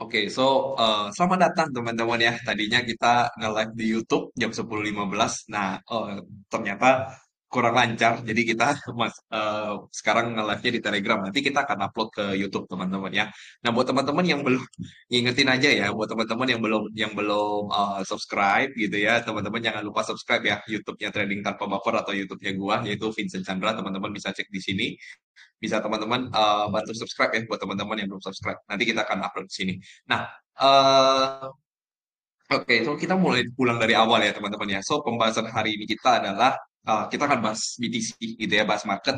Oke, selamat datang teman-teman ya. Tadinya kita nge-live di YouTube jam 10.15. Nah, ternyata kurang lancar. Jadi kita sekarang nge-live-nya di Telegram. Nanti kita akan upload ke YouTube teman-teman ya. Nah, buat teman-teman yang belum ngingetin aja ya, buat teman-teman yang belum subscribe gitu ya, teman-teman jangan lupa subscribe ya YouTube-nya Trading Tanpa Baper atau YouTube-nya gua yaitu Vincent Chandra. Teman-teman bisa cek di sini. Bisa teman-teman bantu subscribe ya buat teman-teman yang belum subscribe. Nanti kita akan upload di sini. Nah, eh oke, so kita mulai ulang dari awal ya teman-teman ya. So pembahasan hari ini kita adalah kita akan bahas BTC gitu ya, bahas market.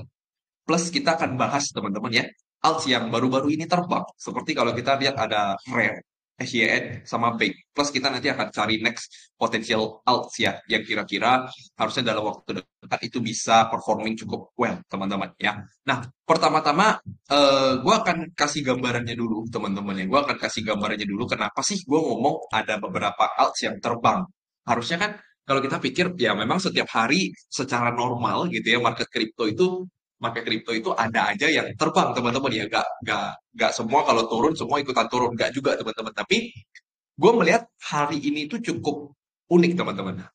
Plus kita akan bahas teman-teman ya, alts yang baru-baru ini terbang. Seperti kalau kita lihat ada Rare, SYN, sama Bank. Plus kita nanti akan cari next potential alts ya, yang kira-kira harusnya dalam waktu dekat itu bisa performing cukup well, teman-teman ya. Nah, pertama-tama gue akan kasih gambarannya dulu, teman-teman ya. Gue akan kasih gambarannya dulu kenapa sih gue ngomong ada beberapa alts yang terbang. Harusnya kan kalau kita pikir ya memang setiap hari secara normal gitu ya market kripto itu ada aja yang terbang teman-teman ya, gak semua kalau turun semua ikutan turun, gak juga teman-teman. Tapi gue melihat hari ini itu cukup unik teman-teman.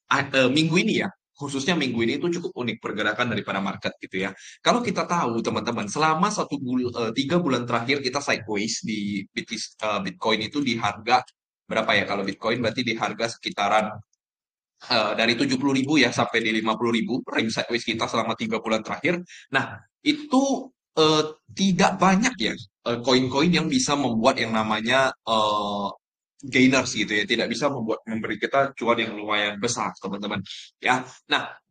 Minggu ini ya, khususnya minggu ini itu cukup unik pergerakan daripada market gitu ya. Kalau kita tahu teman-teman, selama 3 bulan terakhir kita sideways di Bitcoin itu di harga berapa ya? Kalau Bitcoin berarti di harga sekitaran dari 70.000 ya sampai di 50.000 range sideways kita selama 3 bulan terakhir. Nah, itu eh, tidak banyak ya koin-koin yang bisa membuat yang namanya gainers gitu ya, tidak bisa memberi kita cuan yang lumayan besar, teman-teman. Ya, nah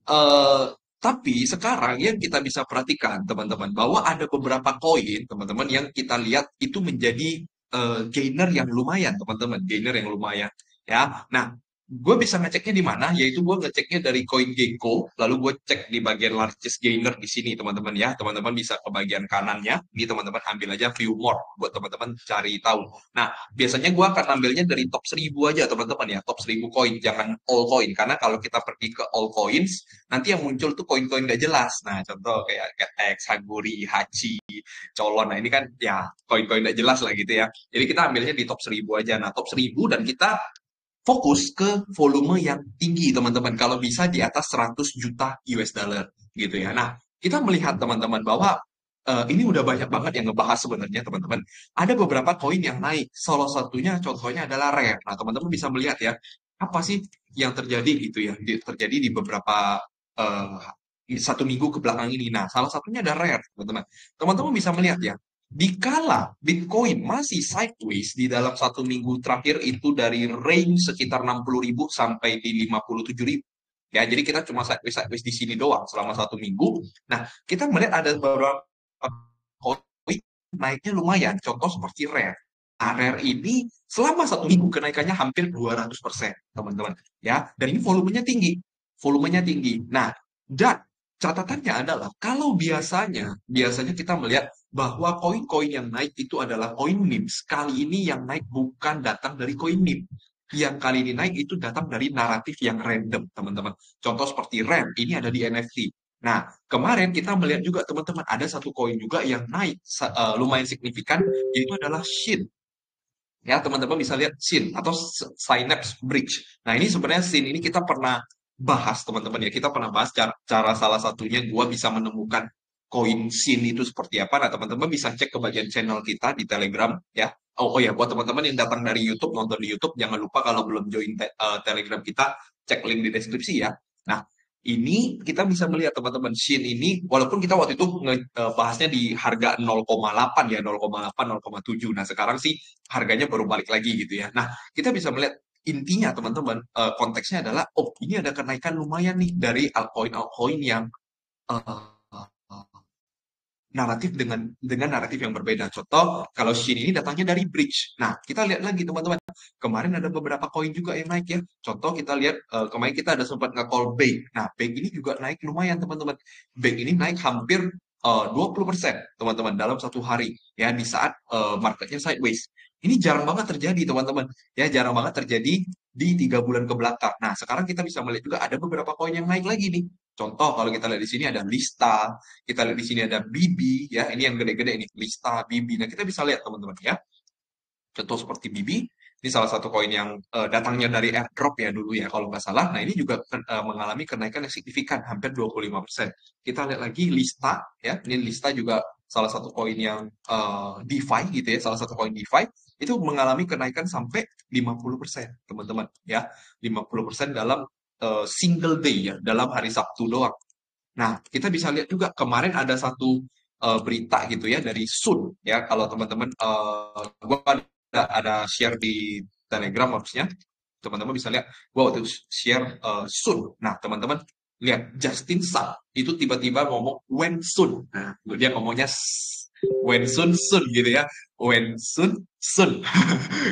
tapi sekarang yang kita bisa perhatikan, teman-teman, bahwa ada beberapa koin, teman-teman, yang kita lihat itu menjadi gainer yang lumayan, teman-teman, gainer yang lumayan. Ya, nah gue bisa ngeceknya di mana? Yaitu gue ngeceknya dari CoinGecko, lalu gue cek di bagian largest gainer di sini, teman-teman ya. Teman-teman bisa ke bagian kanannya. Ini teman-teman ambil aja view more buat teman-teman cari tahu. Nah, biasanya gue akan ambilnya dari top 1.000 aja, teman-teman ya. Top 1.000 koin, jangan all coin. Karena kalau kita pergi ke all coins, nanti yang muncul tuh koin-koin gak jelas. Nah, contoh kayak X, Haguri, Hachi, Colon. Nah, ini kan ya koin-koin gak jelas lah gitu ya. Jadi kita ambilnya di top 1.000 aja. Nah, top 1.000 dan kita fokus ke volume yang tinggi, teman-teman. Kalau bisa di atas 100 juta US dollar gitu ya. Nah, kita melihat teman-teman bahwa ini udah banyak banget yang ngebahas sebenarnya, teman-teman. Ada beberapa koin yang naik. Salah satunya contohnya adalah Rare. Nah, teman-teman bisa melihat ya, apa sih yang terjadi gitu ya, terjadi di beberapa eh, 1 minggu ke belakang ini. Nah, salah satunya ada Rare, teman-teman. Teman-teman bisa melihat ya, dikala Bitcoin masih sideways di dalam 1 minggu terakhir itu dari range sekitar 60.000 sampai di 57.000. Ya, jadi kita cuma sideways di sini doang selama 1 minggu. Nah, kita melihat ada beberapa koin naiknya lumayan. Contoh seperti Rare. Nah, Rare ini selama 1 minggu kenaikannya hampir 200%, teman-teman. Ya, dan ini volumenya tinggi. Volumenya tinggi. Nah, dan catatannya adalah kalau biasanya kita melihat bahwa koin-koin yang naik itu adalah koin memes. Kali ini yang naik bukan datang dari koin meme. Yang kali ini naik itu datang dari naratif yang random, teman-teman. Contoh seperti RAM, ini ada di NFT. Nah, kemarin kita melihat juga, teman-teman, ada satu koin juga yang naik lumayan signifikan, yaitu adalah SHIN. Ya, teman-teman bisa lihat SHIN atau Synapse Bridge. Nah, ini sebenarnya SHIN ini kita pernah bahas, teman-teman ya. Kita pernah bahas cara salah satunya gua bisa menemukan koin SHIN itu seperti apa. Nah, teman-teman bisa cek ke bagian channel kita di Telegram ya. Oh ya, buat teman-teman yang datang dari YouTube, nonton di YouTube, jangan lupa kalau belum join Telegram kita, cek link di deskripsi ya. Nah, ini kita bisa melihat teman-teman SHIN ini walaupun kita waktu itu bahasnya di harga 0,8 ya, 0,8 0,7. Nah, sekarang sih harganya baru balik lagi gitu ya. Nah, kita bisa melihat intinya teman-teman, konteksnya adalah oh ini ada kenaikan lumayan nih dari altcoin yang eh, naratif dengan naratif yang berbeda. Contoh, kalau Shin ini datangnya dari bridge. Nah, kita lihat lagi teman-teman. Kemarin ada beberapa koin juga yang naik ya. Contoh kita lihat kemarin kita ada sempat nge-call Bank. Nah, Bank ini juga naik lumayan teman-teman. Bank ini naik hampir 20% teman-teman dalam 1 hari ya di saat marketnya sideways. Ini jarang banget terjadi teman-teman. Ya, jarang banget terjadi di 3 bulan ke belakang. Nah, sekarang kita bisa melihat juga ada beberapa koin yang naik lagi nih. Contoh kalau kita lihat di sini ada Lista, kita lihat di sini ada BB ya, ini yang gede-gede ini, Lista, BB. Nah, kita bisa lihat teman-teman ya. Contoh seperti BB, ini salah satu koin yang datangnya dari airdrop ya dulu ya kalau nggak salah. Nah ini juga mengalami kenaikan yang signifikan, hampir 25%. Kita lihat lagi Lista ya, ini Lista juga salah satu koin yang DeFi gitu ya, salah satu koin DeFi itu mengalami kenaikan sampai 50% teman-teman ya, 50% dalam single day ya, dalam hari Sabtu doang. Nah, kita bisa lihat juga kemarin ada satu berita gitu ya dari Sun ya. Kalau teman-teman, gua ada share di Telegram harusnya. Teman-teman bisa lihat, gua waktu share Sun. Nah, teman-teman lihat Justin Sun itu tiba-tiba ngomong when soon. Nah, dia ngomongnya when soon soon gitu ya. When soon soon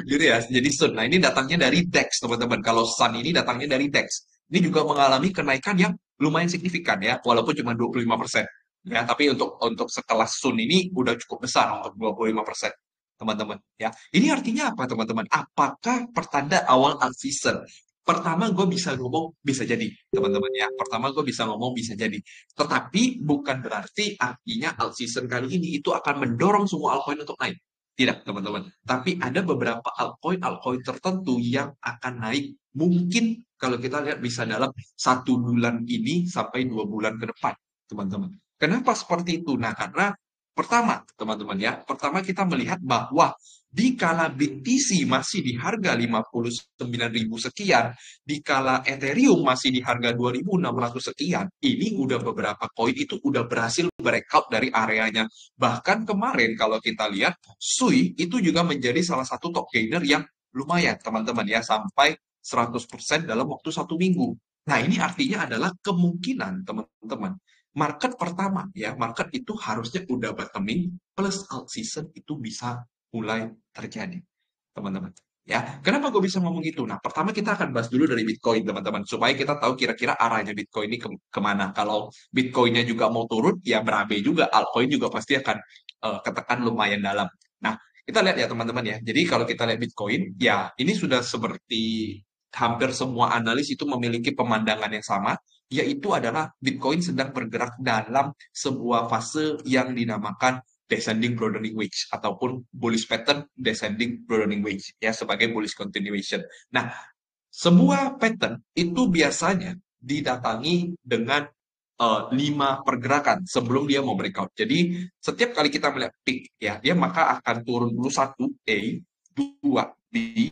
gitu ya. Jadi Sun. Nah, ini datangnya dari DEX, teman-teman. Kalau Sun ini datangnya dari DEX. Ini juga mengalami kenaikan yang lumayan signifikan ya, walaupun cuma 25%. Ya, tapi untuk sekelas Sun ini udah cukup besar untuk 25%, teman-teman. Ya, ini artinya apa, teman-teman? Apakah pertanda awal alt season? Pertama, gue bisa ngomong bisa jadi, teman-teman ya. Pertama, gue bisa ngomong bisa jadi. Tetapi bukan berarti artinya alt season kali ini itu akan mendorong semua altcoin untuk naik. Tidak, teman-teman. Tapi ada beberapa altcoin tertentu yang akan naik. Mungkin kalau kita lihat bisa dalam 1 bulan ini sampai 2 bulan ke depan, teman-teman. Kenapa seperti itu? Nah, karena pertama, teman-teman ya, pertama kita melihat bahwa di kala BTC masih di harga 59.000 sekian, di kala Ethereum masih di harga 2.600 sekian, ini udah beberapa koin itu udah berhasil breakout dari areanya. Bahkan kemarin kalau kita lihat, SUI itu juga menjadi salah satu top gainer yang lumayan, teman-teman ya, sampai 100% dalam waktu 1 minggu. Nah, ini artinya adalah kemungkinan, teman-teman, market pertama ya, market itu harusnya udah bottoming plus alt season itu bisa mulai terjadi, teman-teman. Ya, kenapa gue bisa ngomong gitu? Nah, pertama kita akan bahas dulu dari Bitcoin, teman-teman, supaya kita tahu kira-kira arahnya Bitcoin ini kemana. Kalau Bitcoinnya juga mau turun, ya berabe juga, altcoin juga pasti akan ketekan lumayan dalam. Nah, kita lihat ya teman-teman ya. Jadi kalau kita lihat Bitcoin, ya ini sudah seperti hampir semua analis itu memiliki pemandangan yang sama, yaitu adalah Bitcoin sedang bergerak dalam sebuah fase yang dinamakan descending broadening wedge ataupun bullish pattern descending broadening wedge ya sebagai bullish continuation. Nah, sebuah pattern itu biasanya didatangi dengan 5 pergerakan sebelum dia mau breakout. Jadi setiap kali kita melihat peak ya, dia maka akan turun dulu satu A, dua B,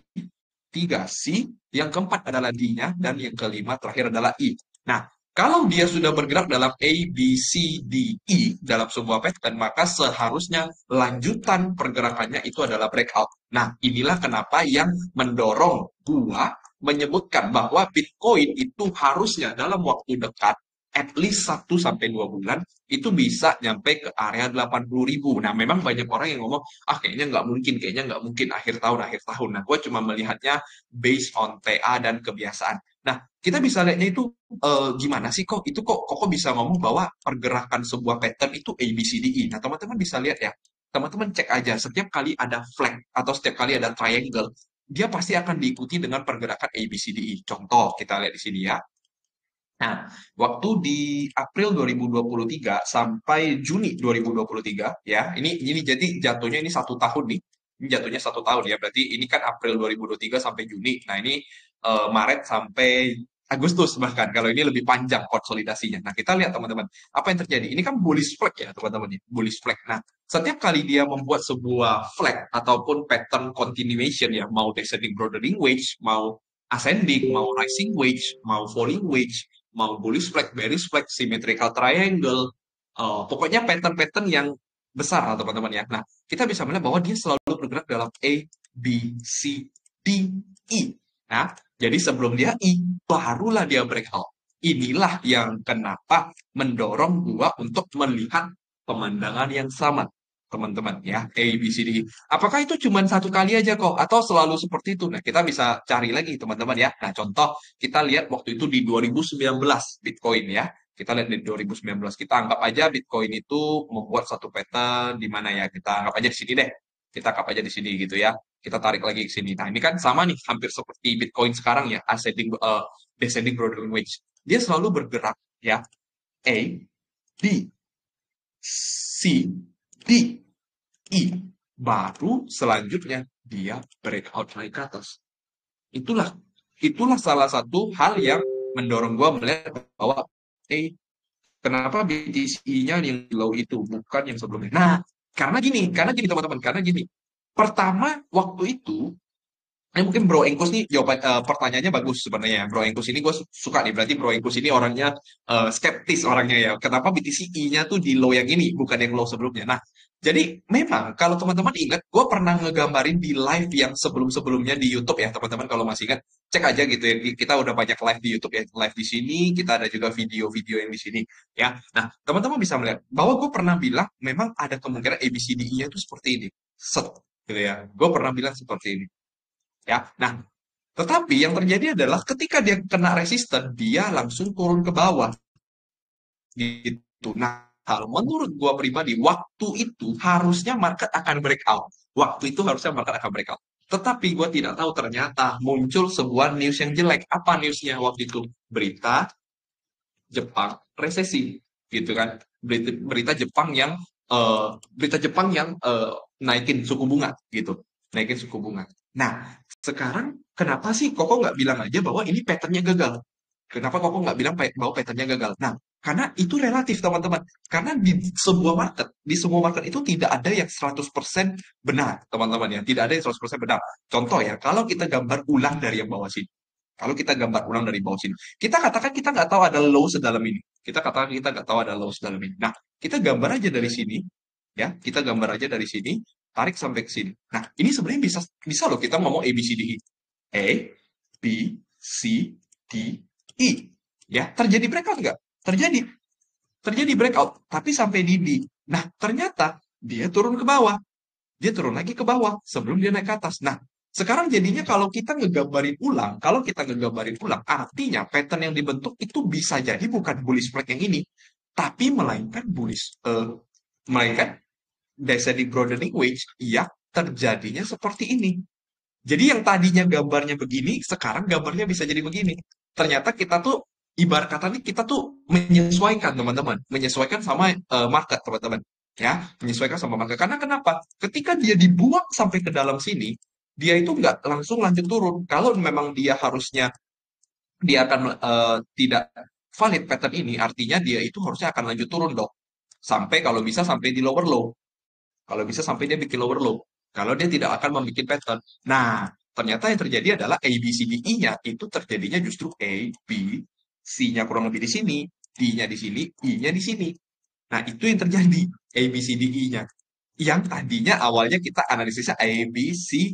tiga C, yang keempat adalah D-nya, dan yang kelima terakhir adalah I. Nah, kalau dia sudah bergerak dalam A, B, C, D, E dalam sebuah pattern, maka seharusnya lanjutan pergerakannya itu adalah breakout. Nah, inilah kenapa yang mendorong gua menyebutkan bahwa Bitcoin itu harusnya dalam waktu dekat at least 1 sampai 2 bulan itu bisa nyampe ke area 80.000. Nah, memang banyak orang yang ngomong, kayaknya nggak mungkin akhir tahun. Nah, gue cuma melihatnya based on TA dan kebiasaan. Nah, kita bisa lihatnya itu gimana sih kok bisa ngomong bahwa pergerakan sebuah pattern itu A, B, C, D, E. Nah, teman-teman bisa lihat ya. Teman-teman cek aja, setiap kali ada flag atau setiap kali ada triangle, dia pasti akan diikuti dengan pergerakan A, B, C, D, E. Contoh, kita lihat di sini ya. Nah, waktu di April 2023 sampai Juni 2023 ya, ini jadi jatuhnya ini 1 tahun nih. Ini jatuhnya 1 tahun ya, berarti ini kan April 2023 sampai Juni. Nah, ini Maret sampai Agustus bahkan. Kalau ini lebih panjang konsolidasinya. Nah, kita lihat teman-teman, apa yang terjadi? Ini kan bullish flag ya, teman-teman. Bullish flag. Nah, setiap kali dia membuat sebuah flag ataupun pattern continuation ya, mau descending broadening wedge, mau ascending, mau rising wedge, mau falling wedge, mau bullish flag, bearish flag, symmetrical triangle, pokoknya pattern-pattern yang besar lah teman-teman ya. Nah, kita bisa melihat bahwa dia selalu bergerak dalam A, B, C, D, E. Nah, jadi sebelum dia I, barulah dia breakout. Inilah yang kenapa mendorong gua untuk melihat pemandangan yang sama, teman-teman ya, A, B, C, D, E. Apakah itu cuma 1 kali aja kok, atau selalu seperti itu? Nah, kita bisa cari lagi, teman-teman ya. Nah, contoh, kita lihat waktu itu di 2019 Bitcoin ya. Kita lihat di 2019, kita anggap aja Bitcoin itu membuat satu pattern di mana ya, kita anggap aja di sini deh. Kita anggap aja di sini gitu ya. Kita tarik lagi ke sini. Nah, ini kan sama nih, hampir seperti Bitcoin sekarang ya, ascending, descending broadening wedge. Dia selalu bergerak ya. A, B, C, D, I. Baru selanjutnya dia breakout naik ke atas. Itulah itulah salah satu hal yang mendorong gua melihat bahwa kenapa BTC-nya yang low itu bukan yang sebelumnya. Nah, karena gini teman-teman, karena gini. Pertama waktu itu mungkin Bro Engkus nih jawaban pertanyaannya bagus sebenarnya. Bro Engkus ini gue suka nih. Berarti Bro Engkus ini orangnya skeptis orangnya ya. Kenapa BTC-nya tuh di low yang ini bukan yang low sebelumnya? Nah, jadi memang kalau teman-teman ingat, gue pernah ngegambarin di live yang sebelum-sebelumnya di YouTube ya, teman-teman kalau masih ingat, cek aja gitu ya. Kita udah banyak live di YouTube ya, live di sini, kita ada juga video-video yang di sini ya. Nah, teman-teman bisa melihat bahwa gue pernah bilang memang ada kemungkinan ABCDE-nya itu seperti ini. Set gitu ya. Gue pernah bilang seperti ini ya. Nah, tetapi yang terjadi adalah ketika dia kena resisten, dia langsung turun ke bawah gitu. Nah, kalau menurut gua pribadi, waktu itu harusnya market akan breakout. Waktu itu harusnya market akan breakout. Tetapi gua tidak tahu ternyata muncul sebuah news yang jelek. Apa newsnya waktu itu? Berita Jepang resesi, gitu kan? Berita Jepang yang naikin suku bunga, gitu, naikin suku bunga. Nah, sekarang kenapa sih Koko nggak bilang aja bahwa ini patternnya gagal? Kenapa Koko nggak bilang bahwa patternnya gagal? Nah, karena itu relatif teman-teman. Karena di semua market itu tidak ada yang 100% benar, teman-teman ya. Tidak ada yang 100% benar. Contoh ya, kalau kita gambar ulang dari yang bawah sini. Kalau kita gambar ulang dari bawah sini, kita katakan kita nggak tahu ada low sedalam ini. Kita katakan kita nggak tahu ada low sedalam ini. Nah, kita gambar aja dari sini, ya. Kita gambar aja dari sini, tarik sampai ke sini. Nah, ini sebenarnya bisa bisa loh kita ngomong A B C D E. A, B, C, D, E. Ya, terjadi breakout nggak? Terjadi. Terjadi breakout, tapi sampai di D. Nah, ternyata dia turun ke bawah. Dia turun lagi ke bawah sebelum dia naik ke atas. Nah, sekarang jadinya kalau kita ngegambarin ulang, artinya pattern yang dibentuk itu bisa jadi bukan bullish flag yang ini, tapi melainkan descending broadening wedge yang terjadinya seperti ini. Jadi yang tadinya gambarnya begini, sekarang gambarnya bisa jadi begini. Ternyata kita tuh ibarat kata nih kita tuh menyesuaikan teman-teman, menyesuaikan sama market teman-teman, ya, menyesuaikan sama market. Karena kenapa? Ketika dia dibuang sampai ke dalam sini, dia itu nggak langsung lanjut turun. Kalau memang dia harusnya dia akan tidak valid pattern ini, artinya dia itu harusnya akan lanjut turun dong. Sampai kalau bisa sampai di lower low. Kalau bisa sampai dia bikin lower low. Kalau dia tidak akan membuat pattern. Nah, ternyata yang terjadi adalah A, B, C, D, E-nya itu terjadinya justru A, B, C-nya kurang lebih di sini, D-nya di sini, E-nya di sini. Nah, itu yang terjadi A, B, C, D, E-nya. Yang tadinya awalnya kita analisisnya A, B, C,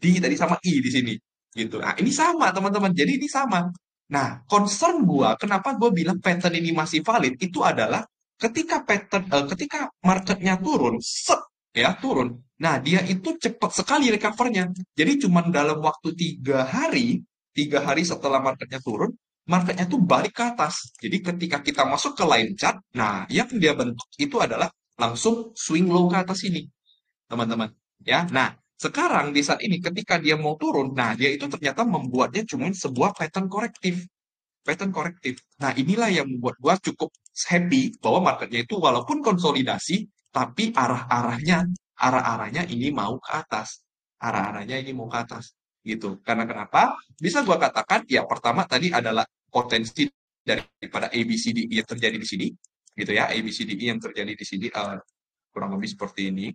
D tadi sama E di sini. Gitu. Nah, ini sama teman-teman. Jadi ini sama. Nah, concern gua, kenapa gua bilang pattern ini masih valid, itu adalah ketika marketnya turun, set, ya turun. Nah, dia itu cepat sekali recovernya. Jadi cuma dalam waktu 3 hari setelah marketnya turun, marketnya tuh balik ke atas. Jadi ketika kita masuk ke line chart, nah yang dia bentuk itu adalah langsung swing low ke atas ini, teman-teman. Ya, nah sekarang di saat ini ketika dia mau turun, nah dia itu ternyata membuatnya cuma sebuah pattern korektif. Nah, inilah yang membuat gua cukup happy bahwa marketnya itu walaupun konsolidasi, tapi arah-arahnya ini mau ke atas. Arah-arahnya ini mau ke atas. Gitu. Karena kenapa? Bisa gua katakan, ya pertama tadi adalah potensi daripada ABCDE yang terjadi di sini. Gitu ya, ABCDE yang terjadi di sini kurang lebih seperti ini.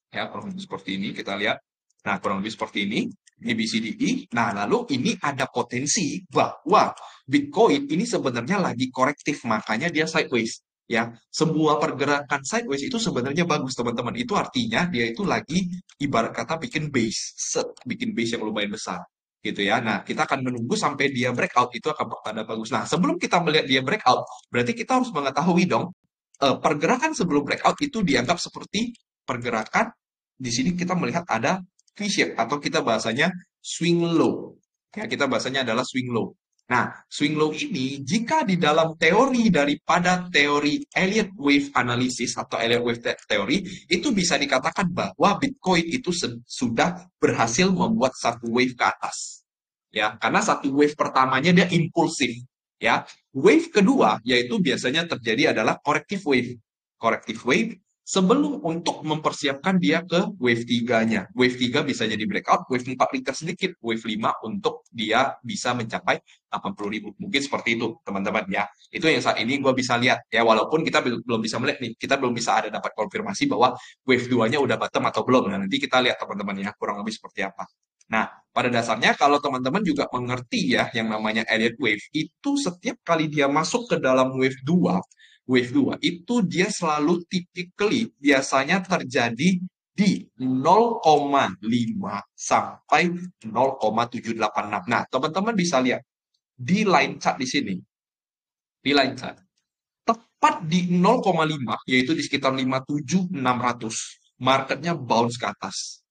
Ya, kurang lebih seperti ini kita lihat. Nah, kurang lebih seperti ini, ABCDE. Nah, lalu ini ada potensi bahwa Bitcoin ini sebenarnya lagi korektif, makanya dia sideways. Ya, semua pergerakan sideways itu sebenarnya bagus, teman-teman. Itu artinya dia itu lagi ibarat kata bikin base, bikin base yang lumayan besar. Gitu ya. Nah, kita akan menunggu sampai dia breakout, itu akan bertanda bagus. Nah, sebelum kita melihat dia breakout, berarti kita harus mengetahui dong, pergerakan sebelum breakout itu dianggap seperti pergerakan di sini kita melihat ada V-shape atau kita bahasanya swing low. Ya, kita bahasanya adalah swing low. Nah, swing low ini jika di dalam teori daripada teori Elliott Wave Analysis atau Elliott Wave Theory itu bisa dikatakan bahwa Bitcoin itu sudah berhasil membuat satu wave ke atas. Ya, karena satu wave pertamanya dia impulsif, ya. Wave kedua yaitu biasanya terjadi adalah corrective wave. Corrective wave sebelum untuk mempersiapkan dia ke wave 3-nya. Wave 3 bisa jadi breakout, wave 4 ringkas sedikit, wave 5 untuk dia bisa mencapai 80.000. Mungkin seperti itu, teman-teman ya. Itu yang saat ini gue bisa lihat ya, walaupun kita belum bisa melihat nih, kita belum bisa ada dapat konfirmasi bahwa wave 2-nya udah bottom atau belum. Nah, nanti kita lihat teman-teman ya, kurang lebih seperti apa. Nah, pada dasarnya kalau teman-teman juga mengerti ya yang namanya Elliott Wave, itu setiap kali dia masuk ke dalam wave 2 itu dia selalu typically biasanya terjadi di 0,5 sampai 0,786. Nah, teman-teman bisa lihat di line chart di sini, di line chart, tepat di 0,5, yaitu di sekitar 57.600, marketnya bounce ke atas.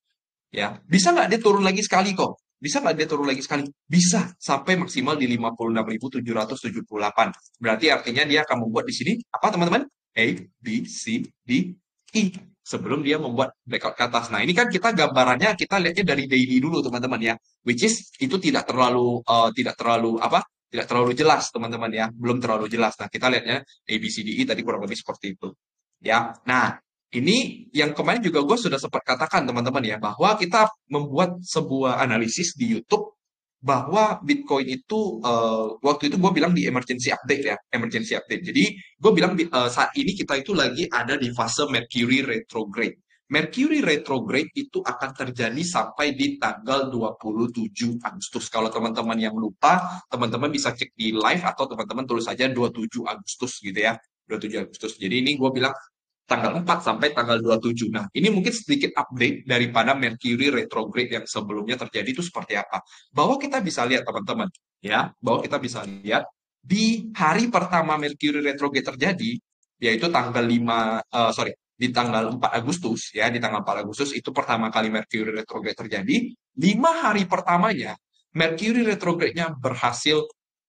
Ya, bisa nggak dia turun lagi sekali kok? Bisa nggak dia turun lagi sekali? Bisa, sampai maksimal di 56.778. Berarti artinya dia akan membuat di sini apa teman-teman? A, B, C, D, E. Sebelum dia membuat breakout ke atas. Nah, ini kan kita gambarannya kita lihatnya dari daily dulu teman-teman ya. Which is itu tidak terlalu jelas teman-teman ya. Belum terlalu jelas. Nah, kita lihatnya A, B, C, D, E tadi kurang lebih seperti itu. Ya. Nah, ini yang kemarin juga gue sudah sempat katakan teman-teman ya, bahwa kita membuat sebuah analisis di YouTube bahwa Bitcoin itu waktu itu gue bilang di emergency update ya, emergency update. Jadi gue bilang saat ini kita itu lagi ada di fase Mercury retrograde. Mercury retrograde itu akan terjadi sampai di tanggal 27 Agustus. Kalau teman-teman yang lupa, teman-teman bisa cek di live atau teman-teman tulis saja 27 Agustus gitu ya. 27 Agustus. Jadi ini gue bilang tanggal 4 sampai tanggal 27. Nah, ini mungkin sedikit update daripada Mercury retrograde yang sebelumnya terjadi itu seperti apa. Bahwa kita bisa lihat teman-teman, ya, bahwa kita bisa lihat di hari pertama Mercury retrograde terjadi, yaitu tanggal 5, di tanggal 4 Agustus, ya, di tanggal 4 Agustus itu pertama kali Mercury retrograde terjadi. 5 hari pertamanya, Mercury retrograde-nya berhasil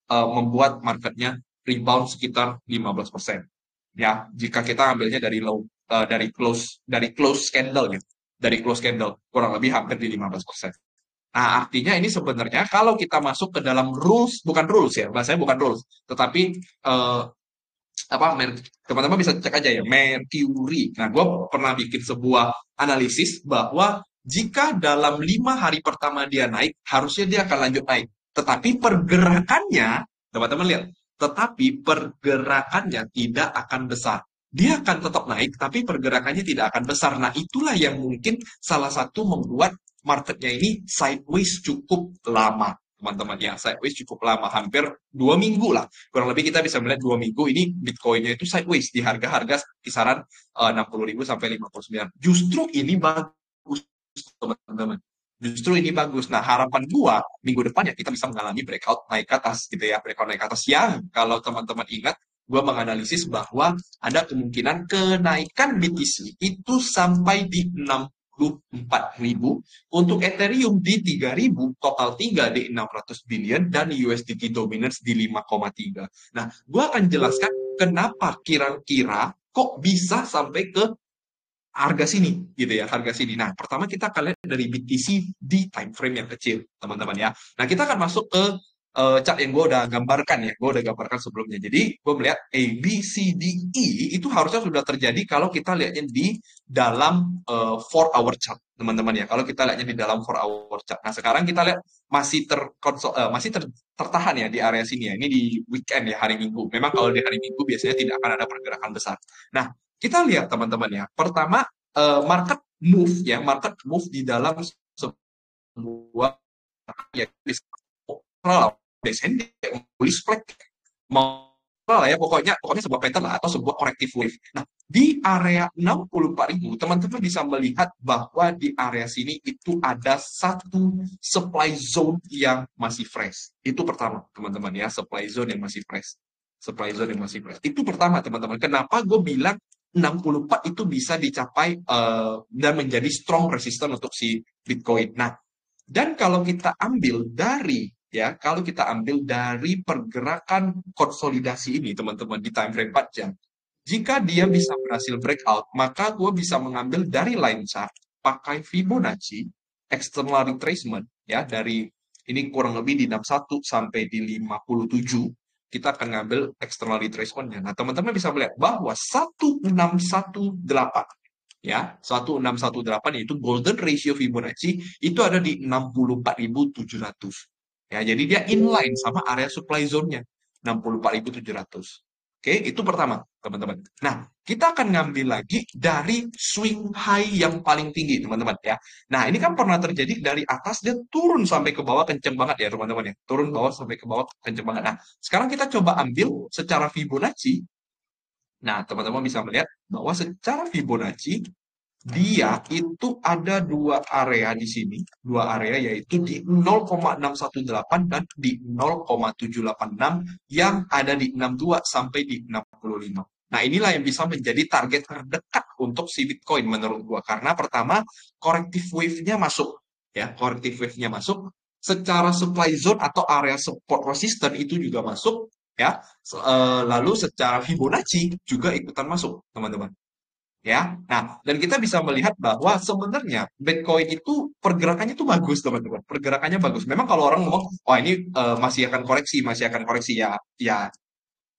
membuat marketnya rebound sekitar 15%. Ya, jika kita ambilnya dari low, dari close candle gitu, dari close candle kurang lebih hampir di 15%. Nah, artinya ini sebenarnya kalau kita masuk ke dalam rules, bukan rules ya, bahasanya bukan rules, tetapi eh, apa teman-teman bisa cek aja ya Mercury. Nah, gue pernah bikin sebuah analisis bahwa jika dalam 5 hari pertama dia naik, harusnya dia akan lanjut naik. Tetapi pergerakannya, teman-teman lihat, tetapi pergerakannya tidak akan besar. Dia akan tetap naik, tapi pergerakannya tidak akan besar. Nah, itulah yang mungkin salah satu membuat marketnya ini sideways cukup lama teman-teman ya, sideways cukup lama, hampir 2 minggu lah. Kurang lebih kita bisa melihat 2 minggu ini Bitcoinnya itu sideways di harga-harga kisaran 60.000 sampai 59. Justru ini bagus teman-teman. Justru ini bagus. Nah, harapan gua minggu depan ya kita bisa mengalami breakout naik ke atas gitu ya, breakout naik ke atas yang kalau teman-teman ingat gua menganalisis bahwa ada kemungkinan kenaikan BTC itu sampai di 64.000, untuk Ethereum di 3.000, total 3 di 600 billion, dan USDT dominance di 5,3. Nah, gue akan jelaskan kenapa kira-kira kok bisa sampai ke harga sini gitu ya, harga sini. Nah, pertama kita akan lihat dari BTC di time frame yang kecil teman-teman ya. Nah, kita akan masuk ke chart yang gue udah gambarkan ya, gue udah gambarkan sebelumnya. Jadi gue melihat A, B, C, D, E itu harusnya sudah terjadi kalau kita lihatnya di dalam 4 hour chart teman-teman ya. Kalau kita lihatnya di dalam 4 hour chart. Nah, sekarang kita lihat tertahan ya di area sini ya. Ini di weekend ya, hari Minggu. Memang kalau di hari Minggu biasanya tidak akan ada pergerakan besar. Nah, kita lihat teman-teman ya. Pertama, market move di dalam sebuah ya descending, bullish flag, mau lah ya, pokoknya sebuah pattern lah atau sebuah corrective wave. Nah, di area 64.000 teman-teman bisa melihat bahwa di area sini itu ada satu supply zone yang masih fresh. Itu pertama teman-teman ya, supply zone yang masih fresh. Supply zone yang masih fresh. Itu pertama teman-teman. Kenapa gue bilang 64 itu bisa dicapai dan menjadi strong resistance untuk si Bitcoin. Nah, dan kalau kita ambil dari pergerakan konsolidasi ini teman-teman di time frame 4 jam, jika dia bisa berhasil breakout, maka gue bisa mengambil dari line chart pakai Fibonacci external retracement ya, dari ini kurang lebih di 61 sampai di 57, kita akan ngambil external retracement-nya. Nah, teman-teman bisa melihat bahwa 1618 ya 1618 yaitu golden ratio Fibonacci itu ada di 64.700. Ya, jadi dia inline sama area supply zone-nya 64.700. Oke, itu pertama, teman-teman. Nah, kita akan ngambil lagi dari swing high yang paling tinggi, teman-teman ya. Nah, ini kan pernah terjadi dari atas dia turun sampai ke bawah kenceng banget ya, teman-teman ya. Turun bawah sampai ke bawah kenceng banget. Nah, sekarang kita coba ambil secara Fibonacci. Nah, teman-teman bisa melihat bahwa secara Fibonacci dia itu ada dua area di sini, dua area yaitu di 0,618 dan di 0,786 yang ada di 62 sampai di 65. Nah, inilah yang bisa menjadi target terdekat untuk si Bitcoin menurut gua karena pertama corrective wave-nya masuk ya, corrective wave-nya masuk secara supply zone atau area support resistance itu juga masuk ya. Lalu secara Fibonacci juga ikutan masuk, teman-teman ya. Nah, dan kita bisa melihat bahwa sebenarnya Bitcoin itu pergerakannya itu bagus, teman-teman. Pergerakannya bagus. Memang kalau orang ngomong, "Oh, ini masih akan koreksi ya." Ya,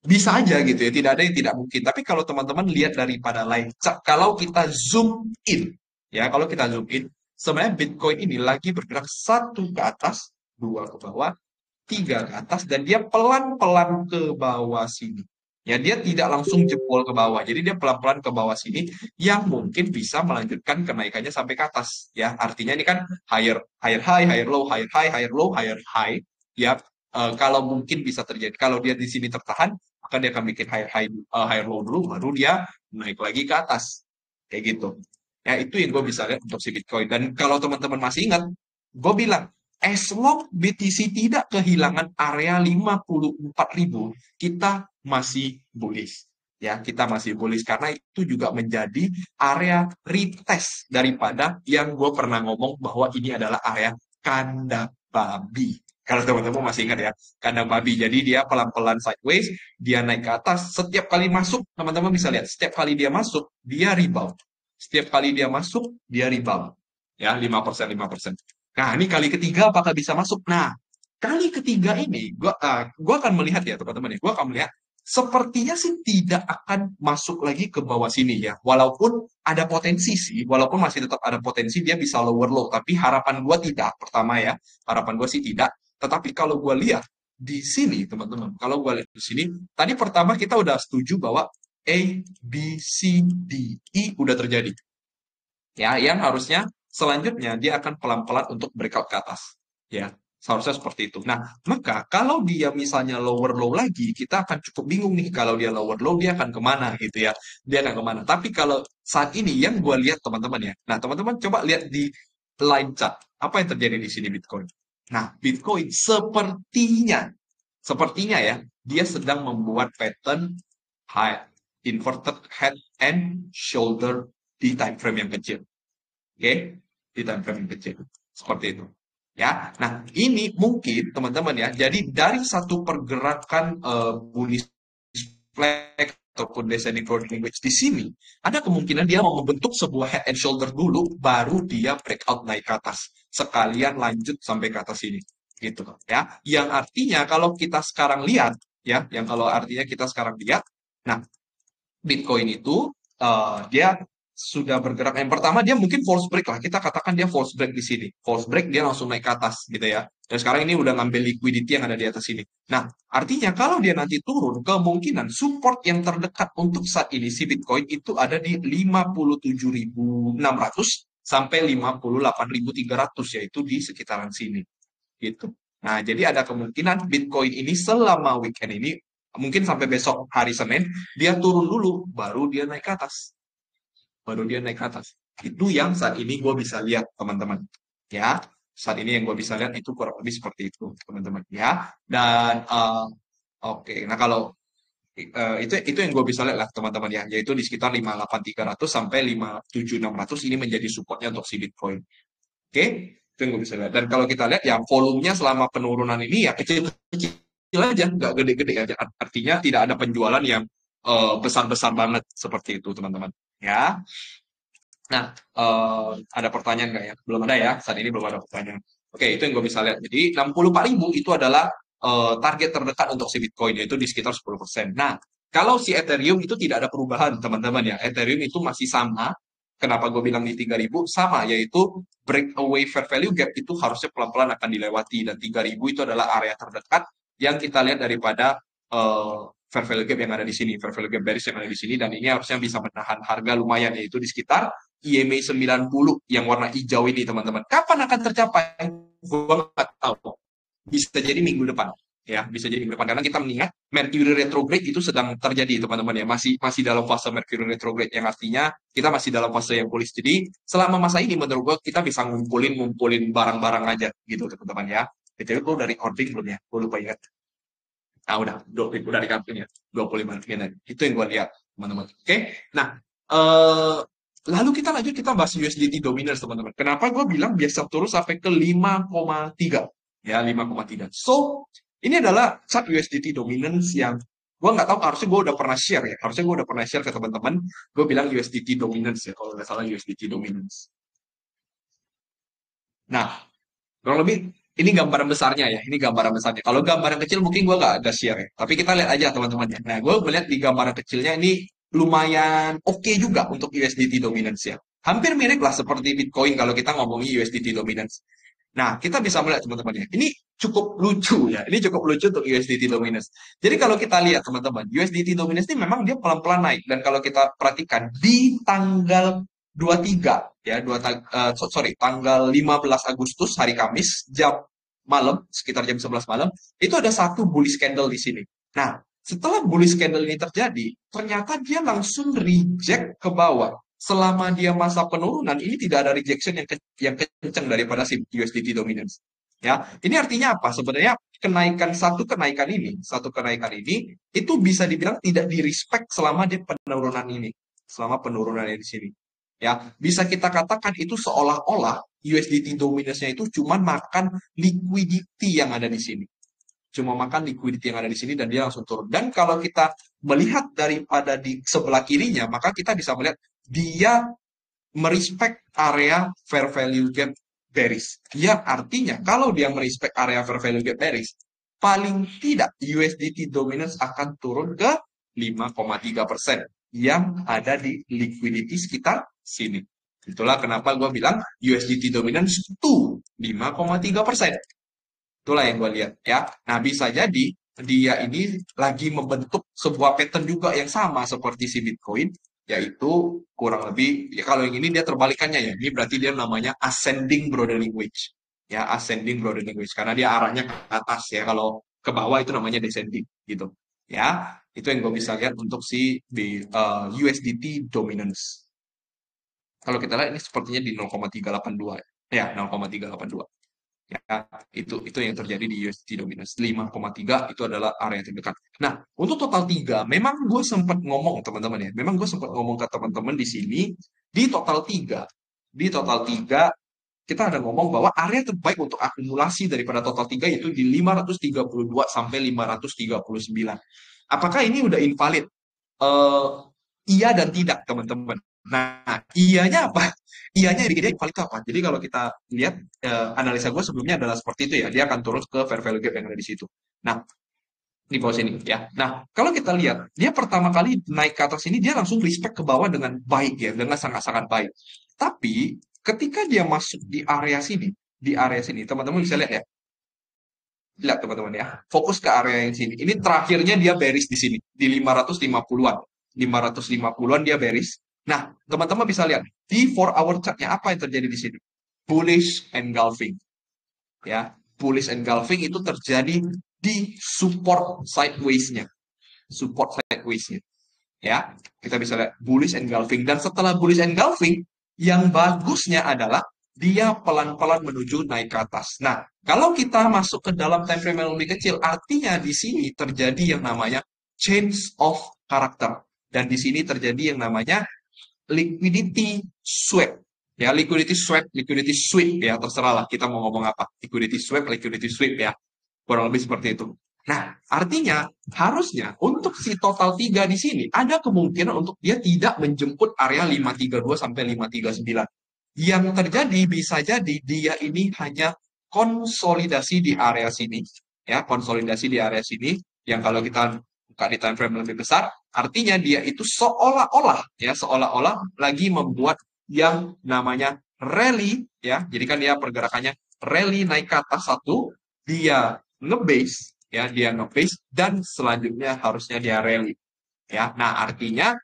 bisa aja gitu ya. Tidak ada yang tidak mungkin. Tapi kalau teman-teman lihat daripada line chart, kalau kita zoom in, ya, kalau kita zoom in, sebenarnya Bitcoin ini lagi bergerak satu ke atas, dua ke bawah, tiga ke atas dan dia pelan-pelan ke bawah sini. Ya, dia tidak langsung jebol ke bawah. Jadi dia pelan-pelan ke bawah sini yang mungkin bisa melanjutkan kenaikannya sampai ke atas. Ya, artinya ini kan higher higher high, higher low, higher high, higher low, higher high. Ya, kalau mungkin bisa terjadi. Kalau dia di sini tertahan, maka dia akan bikin higher high, higher low dulu, baru dia naik lagi ke atas. Kayak gitu. Ya, itu yang gue bisa lihat untuk si Bitcoin. Dan kalau teman-teman masih ingat, gue bilang as long BTC tidak kehilangan area 54.000, kita masih bullish. Ya, kita masih bullish karena itu juga menjadi area retest daripada yang gue pernah ngomong bahwa ini adalah area kandang babi. Kalau teman-teman masih ingat ya, kandang babi. Jadi dia pelan-pelan sideways, dia naik ke atas. Setiap kali masuk, teman-teman bisa lihat, setiap kali dia masuk, dia rebound. Setiap kali dia masuk, dia rebound. Ya, 5%, 5%. Nah, ini kali ketiga apakah bisa masuk? Nah, kali ketiga ini gua akan melihat ya teman-teman ya. Gua akan melihat sepertinya sih tidak akan masuk lagi ke bawah sini ya. Walaupun ada potensi sih, walaupun masih tetap ada potensi dia bisa lower low, tapi harapan gua tidak. Pertama ya, harapan gua sih tidak. Tetapi kalau gua lihat di sini teman-teman, kalau gua lihat di sini, tadi pertama kita udah setuju bahwa A, B, C, D, E udah terjadi. Ya, yang harusnya selanjutnya dia akan pelan-pelan untuk breakout ke atas. Ya, seharusnya seperti itu. Nah, maka kalau dia misalnya lower low lagi, kita akan cukup bingung nih kalau dia lower low dia akan kemana gitu ya. Dia akan kemana. Tapi kalau saat ini yang gue lihat teman-teman ya. Nah, teman-teman coba lihat di line chart. Apa yang terjadi di sini Bitcoin? Nah, Bitcoin sepertinya ya, dia sedang membuat pattern high inverted head and shoulder di time frame yang kecil. Oke, di time frame yang kecil. Seperti itu. Ya, nah ini mungkin teman-teman ya. Jadi dari satu pergerakan bullish flag ataupun descending rolling wedge di sini, ada kemungkinan dia mau membentuk sebuah head and shoulder dulu, baru dia breakout naik ke atas. Sekalian lanjut sampai ke atas ini. Gitu ya. Yang artinya kalau kita sekarang lihat, ya, yang kalau artinya kita sekarang lihat, nah Bitcoin itu dia sudah bergerak. Yang pertama dia mungkin false break lah. Kita katakan dia false break di sini. False break dia langsung naik ke atas gitu ya. Dan sekarang ini udah ngambil liquidity yang ada di atas ini. Nah, artinya kalau dia nanti turun, kemungkinan support yang terdekat untuk saat ini si Bitcoin itu ada di 57.600 sampai 58.300 yaitu di sekitaran sini. Gitu. Nah, jadi ada kemungkinan Bitcoin ini selama weekend ini mungkin sampai besok hari Senin dia turun dulu baru dia naik ke atas. Baru dia naik ke atas. Itu yang saat ini gue bisa lihat teman-teman. Ya, saat ini yang gue bisa lihat itu kurang lebih seperti itu teman-teman. Ya, dan oke. Nah kalau itu yang gue bisa lihat lah teman-teman ya, yaitu di sekitar 58.300 sampai 57.600 ini menjadi supportnya untuk si Bitcoin. Oke, itu yang gue bisa lihat. Dan kalau kita lihat ya volumenya selama penurunan ini ya kecil-kecil aja, nggak gede-gede aja. Artinya tidak ada penjualan yang besar-besar banget seperti itu teman-teman. Ya, nah ada pertanyaan nggak ya? Belum ada ya, saat ini belum ada pertanyaan. Oke, itu yang gue bisa lihat. Jadi 64.000 itu adalah target terdekat untuk si Bitcoin, yaitu di sekitar 10%. Nah, kalau si Ethereum itu tidak ada perubahan teman-teman ya. Ethereum itu masih sama Kenapa gue bilang di 3.000? Sama, yaitu breakaway fair value gap itu harusnya pelan-pelan akan dilewati. Dan 3.000 itu adalah area terdekat yang kita lihat daripada fair value gap yang ada di sini. Fair value gap bearish yang ada di sini. Dan ini harusnya bisa menahan harga lumayan, yaitu di sekitar IMA 90 yang warna hijau ini, teman-teman. Kapan akan tercapai? Gue nggak tahu. Bisa jadi minggu depan. Ya, bisa jadi minggu depan. Karena kita mengingat Mercury retrograde itu sedang terjadi, teman-teman ya. Masih masih dalam fase Mercury retrograde, yang artinya kita masih dalam fase yang bullish. Jadi, selama masa ini menurut gue kita bisa ngumpulin barang-barang aja gitu, teman-teman ya. Itu gue dari ordering belum ya? Gue lupa ingat. Nah, udah di kartunya. 25 yen. Itu yang gue lihat, teman-teman. Oke. Nah, lalu kita lanjut, kita bahas USDT dominance, teman-teman. Kenapa gue bilang biasa turun sampai ke 5,3? Ya, 5,3. So, ini adalah chart USDT dominance yang gue nggak tahu, harusnya gue udah pernah share ya. Harusnya gue udah pernah share ke teman-teman. Gue bilang USDT dominance ya, kalau nggak salah USDT dominance. Nah, kurang lebih ini gambaran besarnya ya. Ini gambaran besarnya. Kalau gambaran kecil mungkin gue nggak ada share ya. Tapi kita lihat aja teman-teman ya. Nah, gue melihat di gambaran kecilnya ini lumayan oke juga untuk USDT dominance ya. Hampir mirip lah seperti Bitcoin kalau kita ngomongin USDT dominance. Nah, kita bisa melihat teman-teman ya. Ini cukup lucu ya. Ini cukup lucu untuk USDT dominance. Jadi kalau kita lihat teman-teman, USDT dominance ini memang dia pelan-pelan naik. Dan kalau kita perhatikan di tanggal 23 ya, tanggal 15 Agustus hari Kamis jam malam, sekitar jam 11 malam, itu ada satu bullish candle di sini. Nah, setelah bullish candle ini terjadi, ternyata dia langsung reject ke bawah. Selama dia masa penurunan, ini tidak ada rejection yang kencang daripada si USDT dominance. Ya, ini artinya apa? Sebenarnya satu kenaikan ini itu bisa dibilang tidak di respect selama dia penurunan ini, selama penurunan di sini. Ya, bisa kita katakan itu seolah-olah USDT dominance-nya itu cuma makan liquidity yang ada di sini. Cuma makan liquidity yang ada di sini dan dia langsung turun. Dan kalau kita melihat daripada di sebelah kirinya, maka kita bisa melihat dia merespek area fair value gap bearish. Yang artinya kalau dia merespek area fair value gap bearish, paling tidak USDT dominance akan turun ke 5,3% yang ada di liquidity sekitar sini. Itulah kenapa gue bilang USDT dominance to 5,3%. Itulah yang gue lihat ya. Nah, bisa jadi dia ini lagi membentuk sebuah pattern juga yang sama seperti si Bitcoin, yaitu kurang lebih ya, kalau yang ini dia terbalikannya ya. Ini berarti dia namanya ascending broadening wedge. Ya, ascending broadening wedge karena dia arahnya ke atas ya. Kalau ke bawah itu namanya descending gitu. Ya, itu yang gue bisa lihat untuk si USDT dominance. Kalau kita lihat ini sepertinya di 0,382 ya. Ya, 0,382. Ya, itu yang terjadi di USD dominance. 5,3 itu adalah area terdekat. Nah, untuk total 3, memang gue sempat ngomong teman-teman ya. Memang gue sempat ngomong ke teman-teman di sini, di total 3 kita ada ngomong bahwa area terbaik untuk akumulasi daripada total 3 itu di 532 sampai 539. Apakah ini udah invalid? Eh, iya dan tidak, teman-teman. Nah, iyanya apa? Iyanya yang bikin dia invalid itu apa? Jadi kalau kita lihat analisa gue sebelumnya adalah seperti itu ya, dia akan turun ke fair value gap yang ada di situ. Nah, di bawah sini ya. Nah, kalau kita lihat, dia pertama kali naik ke atas ini, dia langsung respect ke bawah dengan baik ya, dengan sangat-sangat baik. Tapi, ketika dia masuk di area sini, teman-teman bisa lihat ya, lihat teman-teman ya, fokus ke area yang sini. Ini terakhirnya dia bearish di sini, di 550-an. 550-an dia bearish. Nah, teman-teman bisa lihat, di 4-hour chart-nya apa yang terjadi di sini? Bullish engulfing. Ya, bullish engulfing itu terjadi di support sideways-nya. Support sideways-nya. Ya, kita bisa lihat bullish engulfing. Dan setelah bullish engulfing, yang bagusnya adalah dia pelan-pelan menuju naik ke atas. Nah, kalau kita masuk ke dalam time frame yang lebih kecil, artinya di sini terjadi yang namanya change of character. Dan di sini terjadi yang namanya liquidity sweep. Ya, liquidity sweep, liquidity sweep ya, terserah lah kita mau ngomong apa. Liquidity sweep ya. Kurang lebih seperti itu. Nah, artinya harusnya untuk si total 3 di sini ada kemungkinan untuk dia tidak menjemput area 532 sampai 539. Yang terjadi bisa jadi dia ini hanya konsolidasi di area sini, ya, konsolidasi di area sini yang kalau kita buka di time frame lebih besar, artinya dia itu seolah-olah lagi membuat yang namanya rally ya. Jadi kan dia pergerakannya rally naik ke atas satu, dia ngebase ya, dia ngebase dan selanjutnya harusnya dia rally ya. Nah, artinya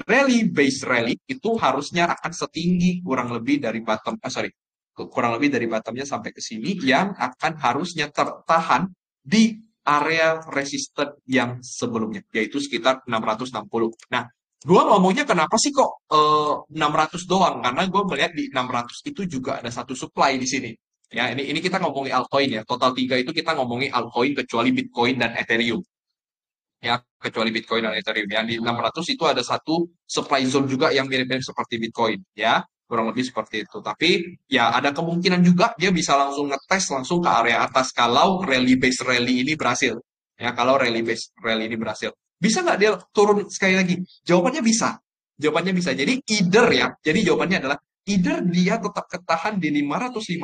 rally base rally itu harusnya akan setinggi kurang lebih dari bottom, sorry, kurang lebih dari bottomnya sampai ke sini yang akan harusnya tertahan di area resisten yang sebelumnya, yaitu sekitar 660. Nah, gua ngomongnya kenapa sih kok 600 doang? Karena gue melihat di 600 itu juga ada satu supply di sini. Ya, ini kita ngomongin altcoin ya. Total tiga itu kita ngomongin altcoin kecuali Bitcoin dan Ethereum ya, kecuali Bitcoin dan Ethereum ya. Di 600 itu ada satu supply zone juga yang mirip-mirip seperti Bitcoin ya, kurang lebih seperti itu. Tapi ya ada kemungkinan juga dia bisa langsung ngetes langsung ke area atas kalau rally base rally ini berhasil ya. Kalau rally base rally ini berhasil, bisa nggak dia turun sekali lagi? Jawabannya bisa. Jawabannya bisa. Jadi either ya, jadi jawabannya adalah either dia tetap ketahan di 550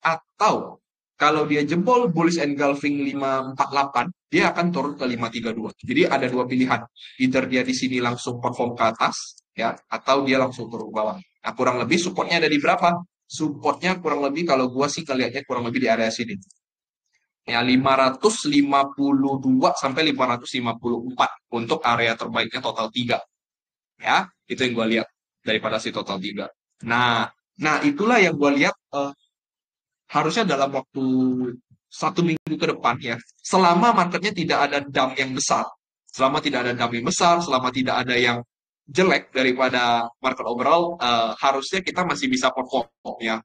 atau kalau dia jebol bullish engulfing 548, dia akan turun ke 532. Jadi ada dua pilihan. Either dia di sini langsung perform ke atas, ya, atau dia langsung turun ke bawah. Nah, kurang lebih supportnya ada di berapa? Supportnya kurang lebih kalau gua sih ngelihatnya kurang lebih di area sini. Ya, 552 sampai 554 untuk area terbaiknya total 3. Ya, itu yang gua lihat daripada si total 3. Nah, nah itulah yang gua lihat harusnya dalam waktu 1 minggu ke depan ya, selama marketnya tidak ada dump yang besar, selama tidak ada dump yang besar, selama tidak ada yang jelek daripada market overall, harusnya kita masih bisa perform ya.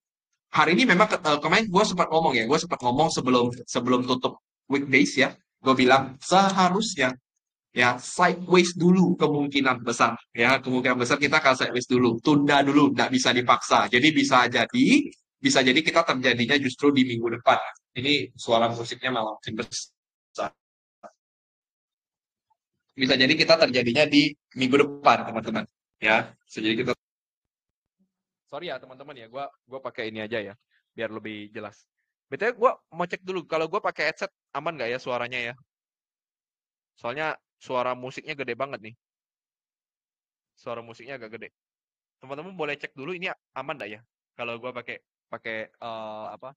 Hari ini memang kemarin gue sempat ngomong ya, gue sempat ngomong sebelum sebelum tutup weekdays ya, gue bilang seharusnya ya sideways dulu kemungkinan besar ya, kemungkinan besar kita akan sideways dulu, tunda dulu, nggak bisa dipaksa, jadi bisa jadi kita terjadinya justru di minggu depan. Ini suara musiknya malah makin besar, bisa jadi kita terjadinya di minggu depan teman-teman ya. Bisa jadi kita, sorry ya teman-teman ya, gua pakai ini aja ya biar lebih jelas. BTW gua mau cek dulu kalau gua pakai headset aman nggak ya suaranya ya, soalnya suara musiknya gede banget nih, suara musiknya agak gede. Teman-teman boleh cek dulu ini aman nggak ya kalau gua pakai pakai apa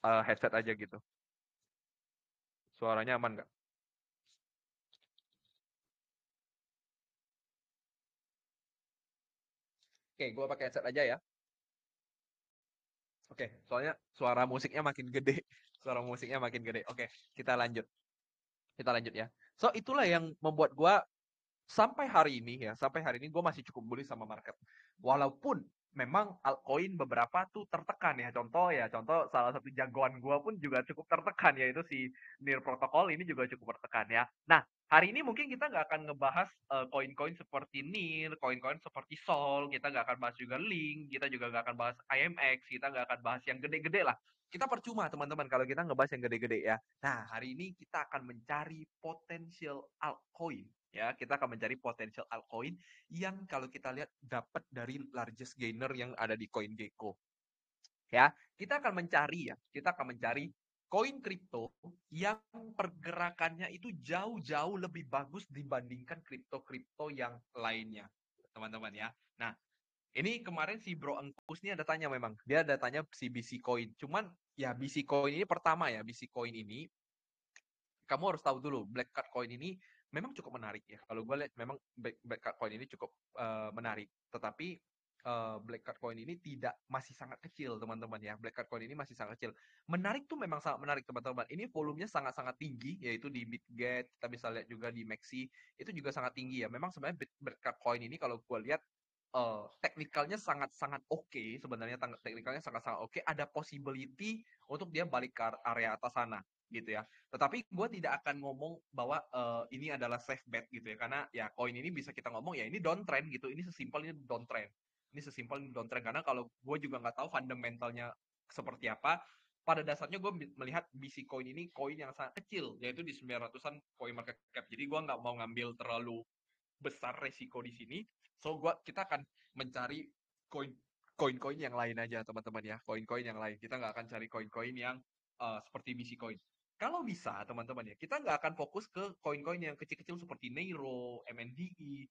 headset aja gitu, suaranya aman nggak? Oke, gua pakai headset aja ya. Oke, soalnya suara musiknya makin gede, suara musiknya makin gede. Oke, kita lanjut, kita lanjut ya. So itulah yang membuat gua sampai hari ini ya, sampai hari ini gue masih cukup bullish sama market. Walaupun memang altcoin beberapa tuh tertekan ya. Contoh salah satu jagoan gue pun juga cukup tertekan, yaitu si Near Protocol ini juga cukup tertekan ya. Nah, hari ini mungkin kita nggak akan ngebahas koin-koin seperti Near, koin-koin seperti Sol, kita nggak akan bahas juga Link, kita juga nggak akan bahas IMX, kita nggak akan bahas yang gede-gede lah. Kita percuma teman-teman kalau kita ngebahas yang gede-gede ya. Nah, hari ini kita akan mencari potensial altcoin ya. Kita akan mencari potensial altcoin yang kalau kita lihat dapat dari largest gainer yang ada di CoinGecko. Ya, kita akan mencari ya, kita akan mencari koin kripto yang pergerakannya itu jauh-jauh lebih bagus dibandingkan kripto-kripto yang lainnya, teman-teman ya. Nah, ini kemarin si Bro Engkus ini ada tanya, memang dia ada tanya si BC Coin. Cuman ya BC Coin ini pertama ya, BC Coin ini kamu harus tahu dulu, Black Card Coin ini memang cukup menarik ya. Kalau gue lihat memang Black Card Coin ini cukup menarik. Tetapi Black Card Coin ini tidak, masih sangat kecil teman-teman ya. Black Card Coin ini masih sangat kecil. Menarik tuh memang sangat menarik teman-teman. Ini volumenya sangat-sangat tinggi, yaitu di Bitget, kita bisa lihat juga di Maxi, itu juga sangat tinggi ya. Memang sebenarnya Black Card Coin ini kalau gue lihat teknikalnya sangat-sangat oke, sebenarnya teknikalnya sangat-sangat oke. Ada possibility untuk dia balik ke area atas sana gitu ya. Tetapi gue tidak akan ngomong bahwa ini adalah safe bet gitu ya, karena ya koin ini bisa kita ngomong ya ini downtrend gitu, ini sesimpel ini downtrend, ini sesimpel ini downtrend, karena kalau gue juga nggak tahu fundamentalnya seperti apa. Pada dasarnya gue melihat BC Coin ini koin yang sangat kecil, yaitu di 900-an coin market cap. Jadi gue nggak mau ngambil terlalu besar resiko di sini. So kita akan mencari koin koin-koin yang lain aja teman-teman ya, koin-koin yang lain. Kita nggak akan cari koin-koin yang seperti BC Coin. Kalau bisa teman-teman ya, kita nggak akan fokus ke koin-koin yang kecil-kecil seperti Neiro, MNDE,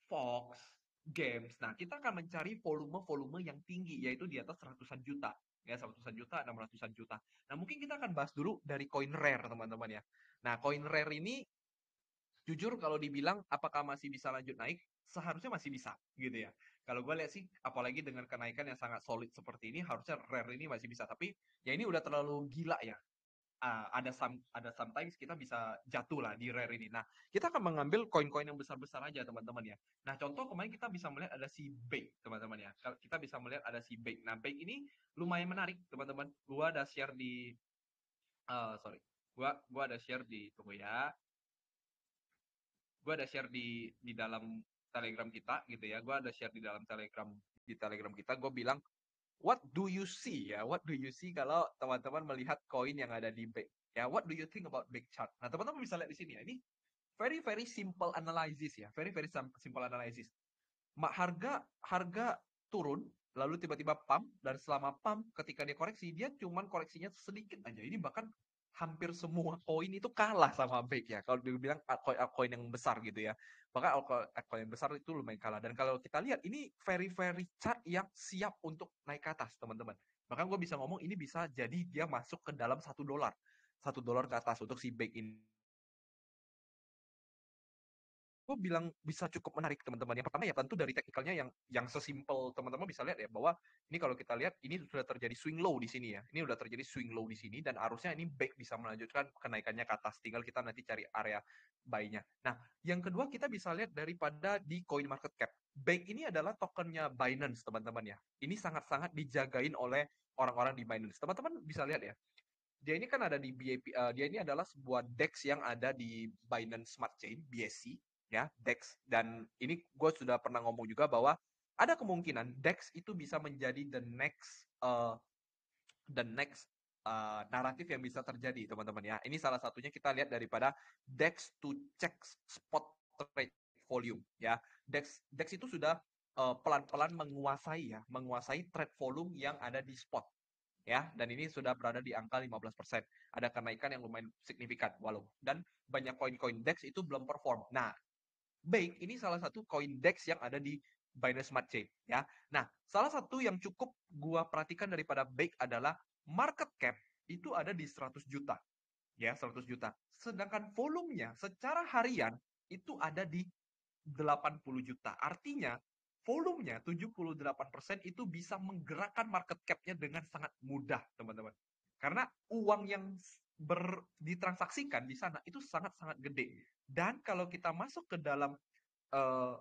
Fox, games. Nah, kita akan mencari volume-volume yang tinggi, yaitu di atas ratusan juta. Ya, ratusan juta, 600-an juta. Nah, mungkin kita akan bahas dulu dari koin rare, teman-teman ya. Nah, koin rare ini, jujur kalau dibilang apakah masih bisa lanjut naik, seharusnya masih bisa, gitu ya. Kalau gue lihat sih, apalagi dengan kenaikan yang sangat solid seperti ini, harusnya rare ini masih bisa. Tapi, ya ini udah terlalu gila ya. Ada sometimes kita bisa jatuh lah di rare ini. Nah, kita akan mengambil koin-koin yang besar-besar aja teman-teman ya. Nah, contoh kemarin kita bisa melihat ada si Bake teman-teman ya. Kita bisa melihat ada si Bake. Nah, Bake ini lumayan menarik teman-teman. Gua ada share di sorry. Gua ada share di tunggu ya. Gua ada share di dalam Telegram kita gitu ya. Gua ada share di Telegram kita. Gue bilang what do you see ya? What do you see kalau teman-teman melihat koin yang ada di Bake? Ya, what do you think about Bake chart? Nah, teman-teman bisa lihat di sini ya. Ini very very simple analysis ya. Very very simple analysis. Harga harga turun lalu tiba-tiba pump dan selama pump ketika dia koreksi dia cuman koreksinya sedikit aja. Ini bahkan hampir semua koin itu kalah sama Bake ya. Kalau dibilang koin yang besar gitu ya. Bahkan koin yang besar itu lumayan kalah. Dan kalau kita lihat ini very very chart yang siap untuk naik ke atas, teman-teman. Bahkan gue bisa ngomong ini bisa jadi dia masuk ke dalam $1. $1 ke atas untuk si Bake ini. Gue bilang bisa cukup menarik teman-teman. Yang pertama ya tentu dari teknikalnya yang sesimpel teman-teman bisa lihat ya bahwa ini kalau kita lihat ini sudah terjadi swing low di sini ya. Ini udah terjadi swing low di sini dan harusnya ini back bisa melanjutkan kenaikannya ke atas. Tinggal kita nanti cari area buy-nya. Nah, yang kedua kita bisa lihat daripada di coin market cap. Back ini adalah tokennya Binance teman-teman ya. Ini sangat-sangat dijagain oleh orang-orang di Binance. Teman-teman bisa lihat ya. Dia ini kan ada di BAP, dia ini adalah sebuah DEX yang ada di Binance Smart Chain, BSC, ya, DEX. Dan ini gue sudah pernah ngomong juga bahwa ada kemungkinan DEX itu bisa menjadi the next naratif yang bisa terjadi, teman-teman ya. Ini salah satunya kita lihat daripada DEX to check spot trade volume, ya. DEX itu sudah pelan-pelan menguasai trade volume yang ada di spot ya, dan ini sudah berada di angka 15%. Ada kenaikan yang lumayan signifikan walau dan banyak koin-koin DEX itu belum perform. Nah, Bake ini salah satu koin DEX yang ada di Binance Smart Chain ya. Nah, salah satu yang cukup gua perhatikan daripada Bake adalah market cap itu ada di 100 juta ya, 100 juta. Sedangkan volumenya secara harian itu ada di 80 juta. Artinya volumenya 78% itu bisa menggerakkan market cap-nya dengan sangat mudah, teman-teman. Karena uang yang ditransaksikan di sana itu sangat-sangat gede. Dan kalau kita masuk ke dalam uh,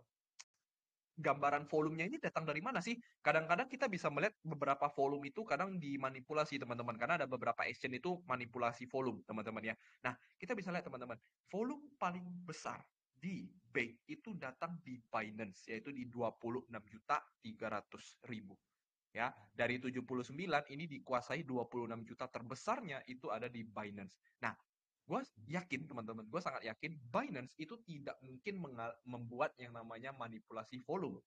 gambaran volumenya ini datang dari mana sih? Kadang-kadang kita bisa melihat beberapa volume itu kadang dimanipulasi, teman-teman. Karena ada beberapa exchange itu manipulasi volume, teman-teman ya. Nah, kita bisa lihat, teman-teman. Volume paling besar di Bake itu datang di Binance, yaitu di 26.300.000. Ya, dari 79 ini dikuasai 26 juta terbesarnya itu ada di Binance. Nah, gue yakin teman-teman, gue sangat yakin Binance itu tidak mungkin membuat yang namanya manipulasi volume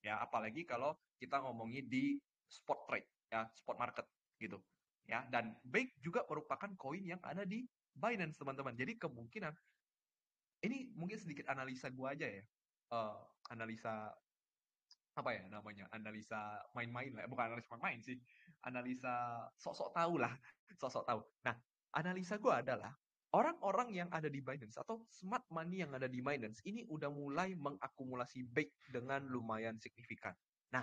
ya, apalagi kalau kita ngomongin di spot trade ya, spot market gitu ya. Dan Bake juga merupakan koin yang ada di Binance, teman-teman. Jadi kemungkinan ini mungkin sedikit analisa gue aja ya. Eh, analisa apa ya namanya, analisa main-main lah, bukan analisa main-main sih, analisa sok-sok tahu lah. Sok-sok tahu. Nah, analisa gue adalah orang-orang yang ada di Binance atau smart money yang ada di Binance ini udah mulai mengakumulasi bake dengan lumayan signifikan. Nah,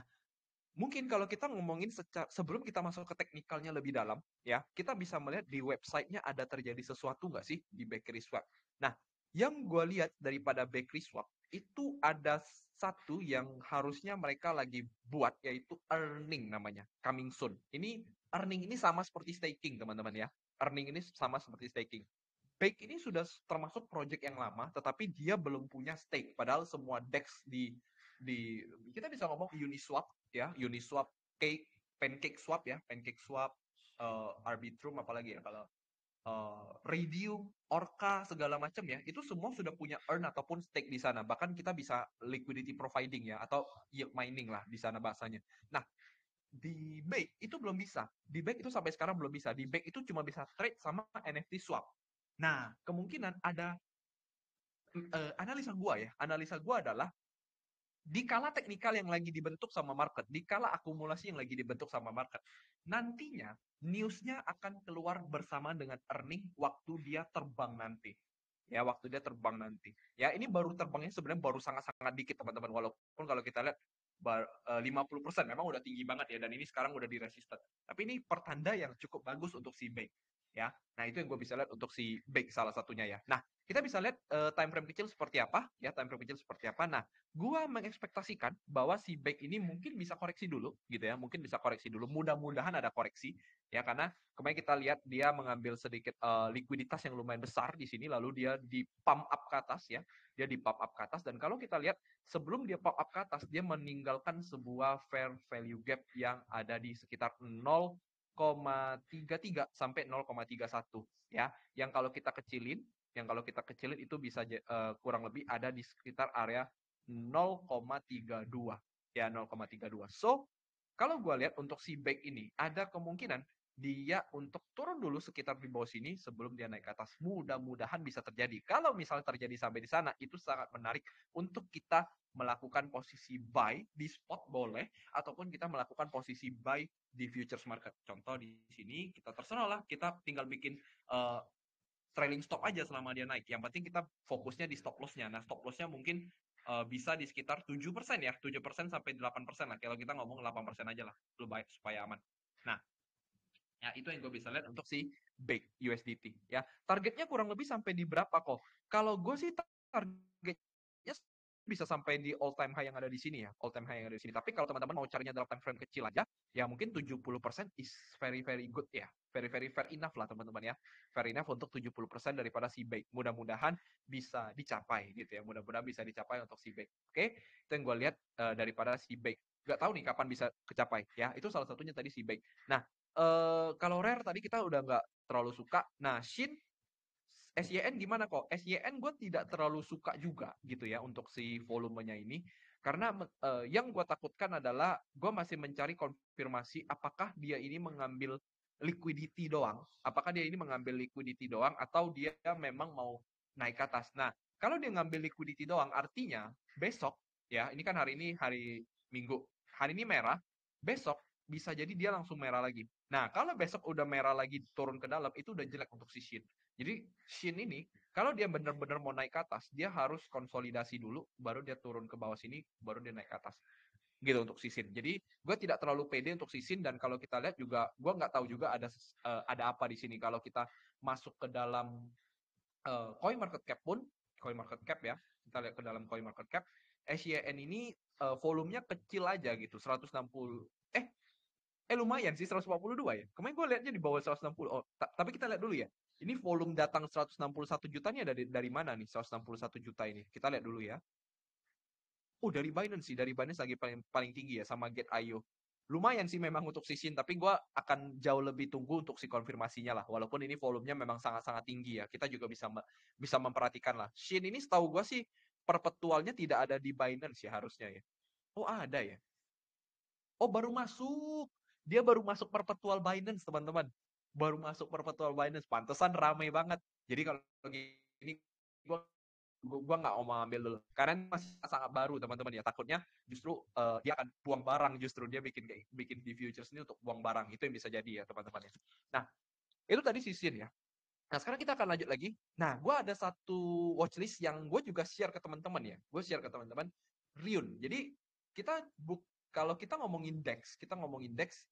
mungkin kalau kita ngomongin sebelum kita masuk ke teknikalnya lebih dalam, ya, kita bisa melihat di websitenya ada terjadi sesuatu nggak sih di Bakery Swap. Nah, yang gue lihat daripada Bakery Swap, itu ada satu yang harusnya mereka lagi buat, yaitu earning namanya, coming soon. Ini earning ini sama seperti staking, teman-teman ya. Earning ini sama seperti staking. Bake ini sudah termasuk project yang lama, tetapi dia belum punya stake. Padahal semua DEX di kita bisa ngomong Uniswap ya, Uniswap, Pancake Swap ya, Pancake Swap, Arbitrum apalagi ya kalau Radium, Orca segala macam ya, itu semua sudah punya earn ataupun stake di sana. Bahkan kita bisa liquidity providing ya atau yield mining lah di sana bahasanya. Nah, di Bake itu belum bisa. Di Bake itu sampai sekarang belum bisa. Di Bake itu cuma bisa trade sama NFT swap. Nah, kemungkinan ada analisa gua ya. Analisa gua adalah Dikala teknikal yang lagi dibentuk sama market, dikala akumulasi yang lagi dibentuk sama market, nantinya newsnya akan keluar bersamaan dengan earning waktu dia terbang nanti. Ya, waktu dia terbang nanti. Ya, ini baru terbangnya sebenarnya baru sangat-sangat dikit, teman-teman. Walaupun kalau kita lihat 50% memang udah tinggi banget ya, dan ini sekarang udah di resistant. Tapi ini pertanda yang cukup bagus untuk si Bake. Ya, nah itu yang gue bisa lihat untuk si Bake salah satunya ya. Nah, kita bisa lihat time frame kecil seperti apa, ya time frame kecil seperti apa. Nah, gua mengekspektasikan bahwa si back ini mungkin bisa koreksi dulu gitu ya, mungkin bisa koreksi dulu, mudah-mudahan ada koreksi ya, karena kemarin kita lihat dia mengambil sedikit likuiditas yang lumayan besar di sini, lalu dia di pump up ke atas ya, dia di pump up ke atas, dan kalau kita lihat sebelum dia pump up ke atas dia meninggalkan sebuah fair value gap yang ada di sekitar 0,33 sampai 0,31 ya, yang kalau kita kecilin itu bisa kurang lebih ada di sekitar area 0,32 ya, 0,32. So kalau gue lihat untuk si back ini ada kemungkinan dia untuk turun dulu sekitar di bawah sini sebelum dia naik ke atas. Mudah-mudahan bisa terjadi. Kalau misalnya terjadi sampai di sana, itu sangat menarik untuk kita melakukan posisi buy di spot boleh, ataupun kita melakukan posisi buy di futures market. Contoh di sini kita terserah lah, kita tinggal bikin trailing stop aja selama dia naik. Yang penting kita fokusnya di stop loss-nya. Nah, stop loss-nya mungkin bisa di sekitar 7% ya, 7% sampai 8% lah. Kalau kita ngomong 8% aja lah, lebih baik supaya aman. Nah, ya itu yang gue bisa lihat untuk si Bake USDT. Ya, targetnya kurang lebih sampai di berapa kok? Kalau gue sih targetnya bisa sampai di all time high yang ada di sini ya, all time high yang ada di sini. Tapi kalau teman-teman mau carinya dalam time frame kecil aja, ya mungkin 70% is very very good ya. Very very fair enough lah teman-teman ya. Fair enough untuk 70% daripada si Bake. Mudah-mudahan bisa dicapai gitu ya. Mudah-mudahan bisa dicapai untuk si Bake. Oke, itu yang gue lihat daripada si Bake. Gak tahu nih kapan bisa kecapai ya. Itu salah satunya tadi si Bake. Nah, kalau Rare tadi kita udah nggak terlalu suka. Nah, Shin SYN gimana kok? SYN gue tidak terlalu suka juga gitu ya untuk si volumenya ini. Karena yang gue takutkan adalah gue masih mencari konfirmasi apakah dia ini mengambil liquidity doang. Apakah dia ini mengambil liquidity doang atau dia memang mau naik ke atas. Nah, kalau dia ngambil liquidity doang artinya besok ya, ini kan hari ini hari Minggu. Hari ini merah, besok bisa jadi dia langsung merah lagi. Nah, kalau besok udah merah lagi turun ke dalam, itu udah jelek untuk si Shin. Jadi Shin ini, kalau dia benar-benar mau naik ke atas, dia harus konsolidasi dulu, baru dia turun ke bawah sini, baru dia naik ke atas. Gitu untuk si Shin. Jadi gue tidak terlalu pede untuk si Shin, dan kalau kita lihat juga, gue nggak tahu juga ada apa di sini. Kalau kita masuk ke dalam coin market cap pun, coin market cap ya, kita lihat ke dalam coin market cap, SYN ini volumenya kecil aja gitu, 160, lumayan sih 142 ya. Kemarin gue lihatnya di bawah 160. Oh, tapi kita lihat dulu ya. Ini volume datang 161 juta nih dari mana nih 161 juta ini? Kita lihat dulu ya. Oh, dari Binance sih, dari Binance lagi paling paling tinggi ya sama Get.io. Lumayan sih memang untuk si Shin, tapi gue akan jauh lebih tunggu untuk si konfirmasinya lah. Walaupun ini volumenya memang sangat-sangat tinggi ya. Kita juga bisa memperhatikan lah. Shin ini setahu gue sih perpetualnya tidak ada di Binance ya harusnya ya. Oh, ada ya. Oh, baru masuk. Dia baru masuk perpetual Binance, teman-teman. Baru masuk perpetual Binance. Pantesan ramai banget. Jadi kalau gini, gua nggak mau ambil dulu. Karena masih sangat baru, teman-teman ya. Takutnya justru dia akan buang barang. Justru dia bikin di futures ini untuk buang barang. Itu yang bisa jadi ya, teman-teman ya. Nah, itu tadi sisin ya. Nah, sekarang kita akan lanjut lagi. Nah, gue ada satu watchlist yang gue juga share ke teman-teman ya. Gue share ke teman-teman, Ryun. Jadi, kalau kita ngomongin DEX,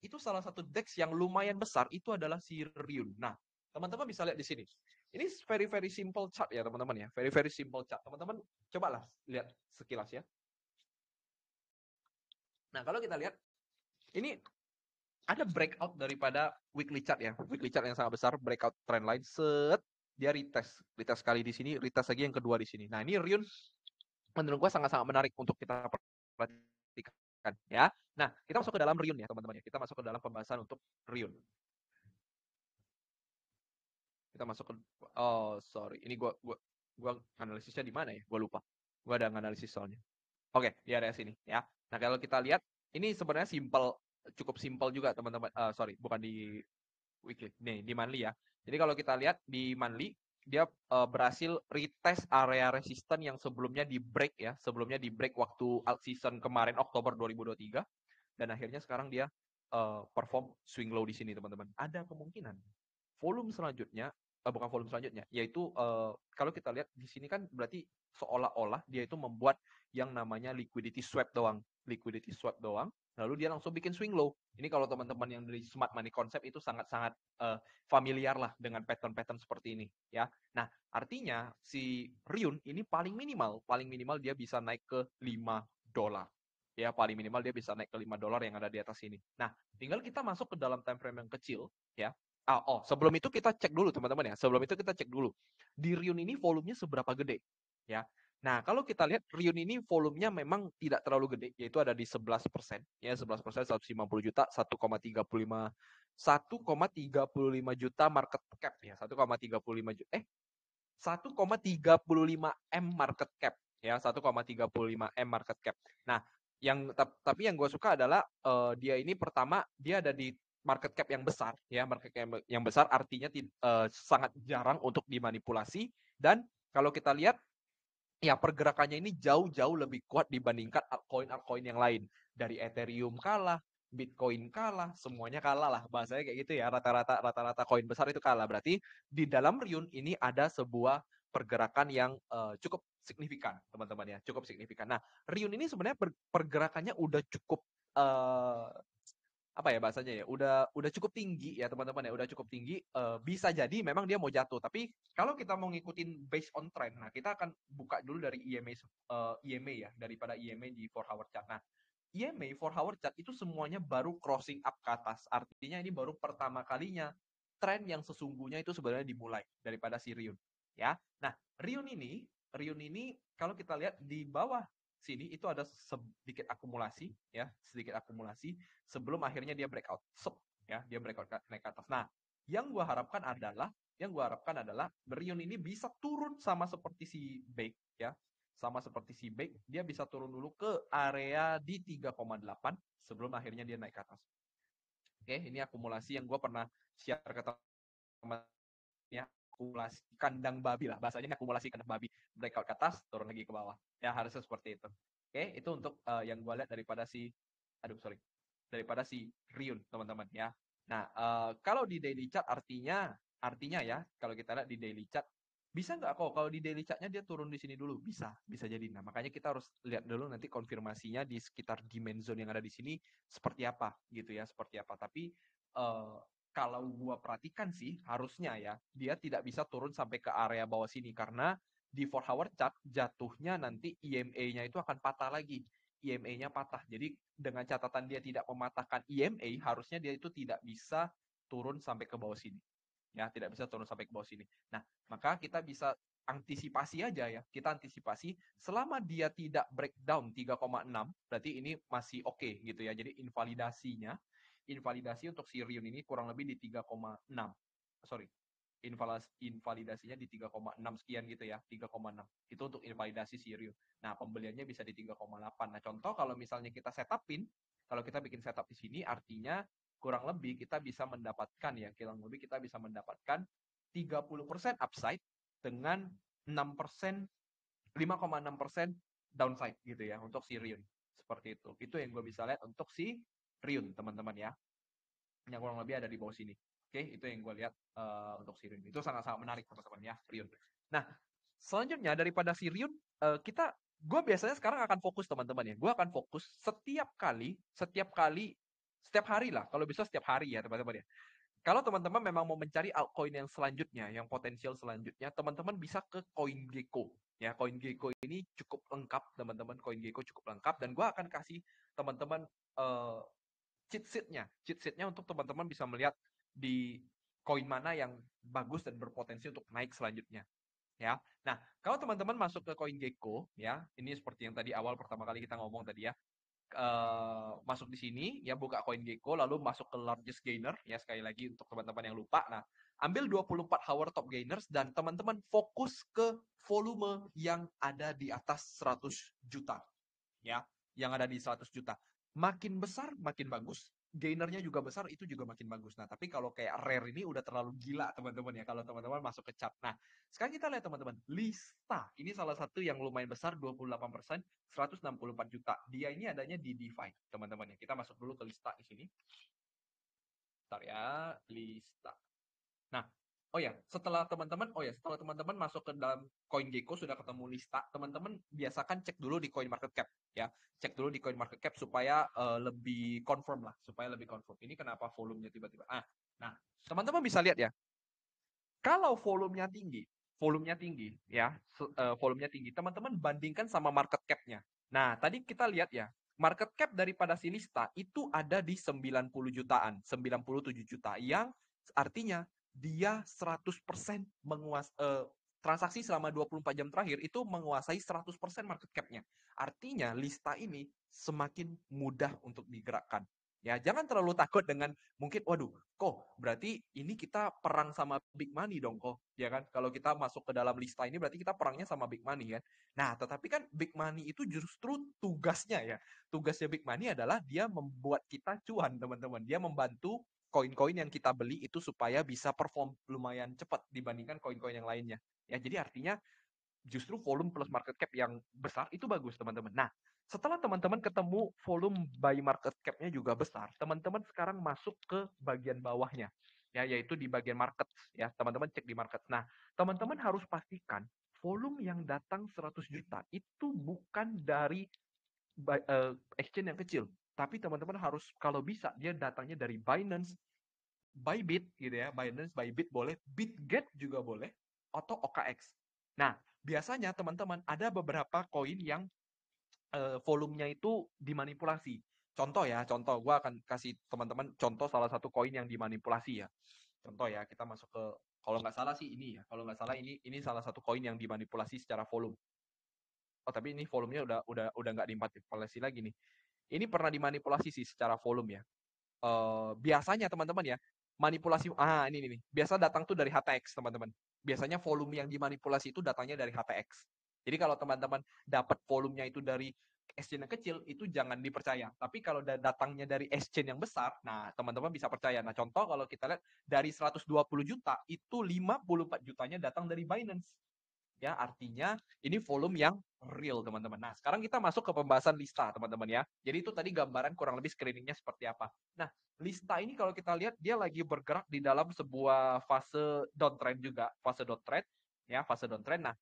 itu salah satu DEX yang lumayan besar, itu adalah si Ryun. Nah, teman-teman bisa lihat di sini. Ini very very simple chart ya, teman-teman ya. Very very simple chart. Teman-teman, cobalah lihat sekilas ya. Nah, kalau kita lihat, ini ada breakout daripada weekly chart ya. Weekly chart yang sangat besar, breakout trend line, set, dia retest kali di sini, retest lagi yang kedua di sini. Nah, ini Ryun menurut gue sangat-sangat menarik untuk kita perhatikan ya. Nah, kita masuk ke dalam Ryun ya, teman-teman ya. Kita masuk ke dalam pembahasan untuk Ryun. Kita masuk ke sorry. Ini gua analisisnya di mana ya? Gua lupa. Gua ada analisis soalnya. Oke, di area sini ya. Nah, kalau kita lihat ini sebenarnya cukup simple juga teman-teman. Sorry, bukan di weekly. Nih, di monthly ya. Jadi kalau kita lihat di monthly, berhasil retest area resisten yang sebelumnya di break ya, sebelumnya di break waktu alt season kemarin Oktober 2023 dan akhirnya sekarang dia perform swing low di sini teman-teman. Ada kemungkinan volume selanjutnya bukan volume selanjutnya, yaitu kalau kita lihat di sini kan berarti seolah-olah dia itu membuat yang namanya liquidity swap doang, lalu dia langsung bikin swing low. Ini kalau teman-teman yang dari smart money concept itu sangat-sangat familiar lah dengan pattern-pattern seperti ini ya. Nah, artinya si Ryun ini paling minimal dia bisa naik ke $5. Ya, paling minimal dia bisa naik ke $5 yang ada di atas ini. Nah, tinggal kita masuk ke dalam time frame yang kecil ya. Sebelum itu kita cek dulu teman-teman ya. Sebelum itu kita cek dulu. Di Ryun ini volumenya seberapa gede ya. Nah, kalau kita lihat Ryun ini volumenya memang tidak terlalu gede, yaitu ada di 11%. Ya, 11%, 150 juta, 1,35 juta market cap ya. 1,35 juta 1,35 M market cap ya, 1,35 M market cap. Nah, tapi yang gue suka adalah dia ini pertama dia ada di market cap yang besar ya, market cap yang besar artinya sangat jarang untuk dimanipulasi dan kalau kita lihat ya pergerakannya ini jauh-jauh lebih kuat dibandingkan altcoin yang lain. Dari Ethereum kalah, Bitcoin kalah, semuanya kalah lah. Bahasanya kayak gitu ya, rata-rata koin besar itu kalah. Berarti di dalam Ryun ini ada sebuah pergerakan yang cukup signifikan, teman-teman ya, cukup signifikan. Nah, Ryun ini sebenarnya pergerakannya udah cukup apa ya bahasanya ya, udah cukup tinggi ya teman-teman ya, udah cukup tinggi. Bisa jadi memang dia mau jatuh, tapi kalau kita mau ngikutin based on trend, nah kita akan buka dulu dari EMA ya, daripada EMA di 4 hour chart. Nah, EMA 4 hour chart itu semuanya baru crossing up ke atas, artinya ini baru pertama kalinya tren yang sesungguhnya itu sebenarnya dimulai daripada si Ryun ya. Nah, Ryun ini kalau kita lihat di bawah sini itu ada sedikit akumulasi ya, sedikit akumulasi sebelum akhirnya dia breakout, ya, dia breakout naik ke atas. Nah, yang gua harapkan adalah Ryun ini bisa turun sama seperti si Bake ya, sama seperti si Bake, dia bisa turun dulu ke area di 3,8 sebelum akhirnya dia naik ke atas. Oke, ini akumulasi yang gua pernah share ke teman ya, akumulasi kandang babi lah bahasanya, akumulasi kandang babi, breakout ke atas turun lagi ke bawah ya, harusnya seperti itu. Oke, itu untuk yang gue lihat daripada si Ryun teman-teman ya. Nah, kalau di daily chart artinya ya, kalau kita lihat di daily chart bisa nggak kok kalau di daily chartnya dia turun di sini dulu, bisa jadi. Nah, makanya kita harus lihat dulu nanti konfirmasinya di sekitar demand zone yang ada di sini seperti apa gitu ya, seperti apa. Tapi kalau gua perhatikan sih harusnya ya dia tidak bisa turun sampai ke area bawah sini karena di 4 hour chart jatuhnya nanti EMA-nya itu akan patah lagi. EMA-nya patah. Jadi dengan catatan dia tidak mematahkan EMA, harusnya dia itu tidak bisa turun sampai ke bawah sini. Ya, tidak bisa turun sampai ke bawah sini. Nah, maka kita bisa antisipasi aja ya. Kita antisipasi selama dia tidak breakdown 3,6, berarti ini masih oke gitu ya. Jadi invalidasi untuk si Ryun ini kurang lebih di 3,6. Sorry, invalidasinya di 3,6 sekian gitu ya, 3,6. Itu untuk invalidasi si Ryun. Nah, pembeliannya bisa di 3,8. Nah, contoh kalau misalnya kita setupin, kalau kita bikin setup di sini artinya kurang lebih kita bisa mendapatkan 30% upside dengan 6%, 5,6% downside gitu ya untuk si Ryun. Seperti itu. Itu yang gue bisa lihat untuk si Ryun, teman-teman ya. Yang kurang lebih ada di bawah sini. Oke, itu yang gue lihat untuk si Ryun. Itu sangat-sangat menarik, teman-teman ya, Ryun. Nah, selanjutnya daripada si Ryun, gue biasanya sekarang akan fokus teman-teman ya. Gue akan fokus setiap hari lah. Kalau bisa setiap hari ya teman-teman ya. Kalau teman-teman memang mau mencari altcoin yang selanjutnya, yang potensial selanjutnya, teman-teman bisa ke CoinGecko. Ya, CoinGecko ini cukup lengkap, teman-teman. CoinGecko cukup lengkap dan gue akan kasih teman-teman cheat sheet-nya untuk teman-teman bisa melihat di koin mana yang bagus dan berpotensi untuk naik selanjutnya. Ya, nah kalau teman-teman masuk ke CoinGecko, ya, ini seperti yang tadi awal pertama kali kita ngomong tadi ya, masuk di sini ya, buka CoinGecko lalu masuk ke largest gainer ya, sekali lagi untuk teman-teman yang lupa. Nah, ambil 24 hour top gainers dan teman-teman fokus ke volume yang ada di atas 100 juta ya, yang ada di 100 juta. Makin besar makin bagus, gainernya juga besar, itu juga makin bagus. Nah, tapi kalau kayak rare ini udah terlalu gila teman-teman ya, kalau teman-teman masuk ke chart. Nah, sekarang kita lihat teman-teman, lista. Ini salah satu yang lumayan besar, 28%, 164 juta. Dia ini adanya di DeFi, teman-teman ya. Kita masuk dulu ke lista di sini. Bentar ya, lista. Nah, setelah teman-teman masuk ke dalam CoinGecko sudah ketemu lista, teman-teman biasakan cek dulu di CoinMarketCap ya. Cek dulu di CoinMarketCap supaya lebih confirm lah, supaya lebih confirm. Ini kenapa volumenya tiba-tiba. Nah, teman-teman bisa lihat ya. Kalau volumenya tinggi ya, volumenya tinggi, teman-teman bandingkan sama market cap-nya. Nah, tadi kita lihat ya, market cap daripada si lista itu ada di 90 jutaan, 97 juta, yang artinya dia 100% transaksi selama 24 jam terakhir itu menguasai 100% market cap-nya. Artinya lista ini semakin mudah untuk digerakkan. Ya, jangan terlalu takut dengan mungkin, waduh, kok berarti ini kita perang sama big money dong kok, ya kan? Kalau kita masuk ke dalam lista ini berarti kita perangnya sama big money kan? Nah, tetapi kan big money itu justru tugasnya ya. Tugasnya big money adalah dia membuat kita cuan, teman-teman. Dia membantu koin-koin yang kita beli itu supaya bisa perform lumayan cepat dibandingkan koin-koin yang lainnya. Ya, jadi artinya justru volume plus market cap yang besar itu bagus, teman-teman. Nah, setelah teman-teman ketemu volume by market cap-nya juga besar, teman-teman sekarang masuk ke bagian bawahnya, ya, yaitu di bagian market, ya, teman-teman cek di market. Nah, teman-teman harus pastikan volume yang datang 100 juta itu bukan dari exchange yang kecil, tapi teman-teman harus kalau bisa dia datangnya dari Binance, Bybit gitu ya, Binance, Bybit boleh, Bitget juga boleh, atau OKX. Nah, biasanya teman-teman ada beberapa koin yang volumenya itu dimanipulasi. Contoh ya, contoh gue akan kasih teman-teman contoh salah satu koin yang dimanipulasi ya. Contoh ya, kita masuk ke kalau nggak salah sih ini ya, kalau nggak salah ini salah satu koin yang dimanipulasi secara volume. Oh tapi ini volumenya udah nggak dimanipulasi lagi nih. Ini pernah dimanipulasi sih secara volume ya. Biasanya teman-teman ya, manipulasi ini nih. Biasa datang tuh dari HTX, teman-teman. Biasanya volume yang dimanipulasi itu datangnya dari HTX. Jadi kalau teman-teman dapat volumenya itu dari exchange yang kecil, itu jangan dipercaya. Tapi kalau datangnya dari exchange yang besar, nah teman-teman bisa percaya. Nah contoh kalau kita lihat dari 120 juta, itu 54 jutanya datang dari Binance. Ya, artinya ini volume yang real, teman-teman. Nah, sekarang kita masuk ke pembahasan lista, teman-teman ya. Jadi itu tadi gambaran kurang lebih screeningnya seperti apa. Nah, lista ini kalau kita lihat dia lagi bergerak di dalam sebuah fase downtrend juga, fase downtrend ya, fase downtrend. Nah,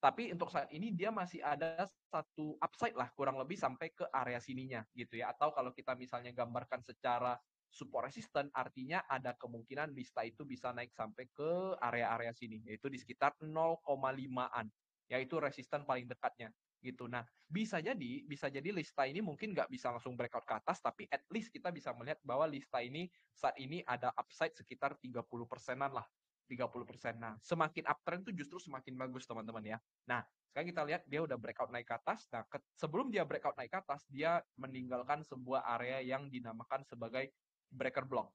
tapi untuk saat ini dia masih ada satu upside lah kurang lebih sampai ke area sininya gitu ya. Atau kalau kita misalnya gambarkan secara support resistant, artinya ada kemungkinan lista itu bisa naik sampai ke area-area sini, yaitu di sekitar 0,5-an, yaitu resisten paling dekatnya gitu. Nah, bisa jadi lista ini mungkin nggak bisa langsung breakout ke atas, tapi at least kita bisa melihat bahwa lista ini saat ini ada upside sekitar 30%-an lah. 30%. Nah, semakin uptrend tuh justru semakin bagus, teman-teman ya. Nah, sekarang kita lihat dia udah breakout naik ke atas. Nah, sebelum dia breakout naik ke atas, dia meninggalkan sebuah area yang dinamakan sebagai breaker block.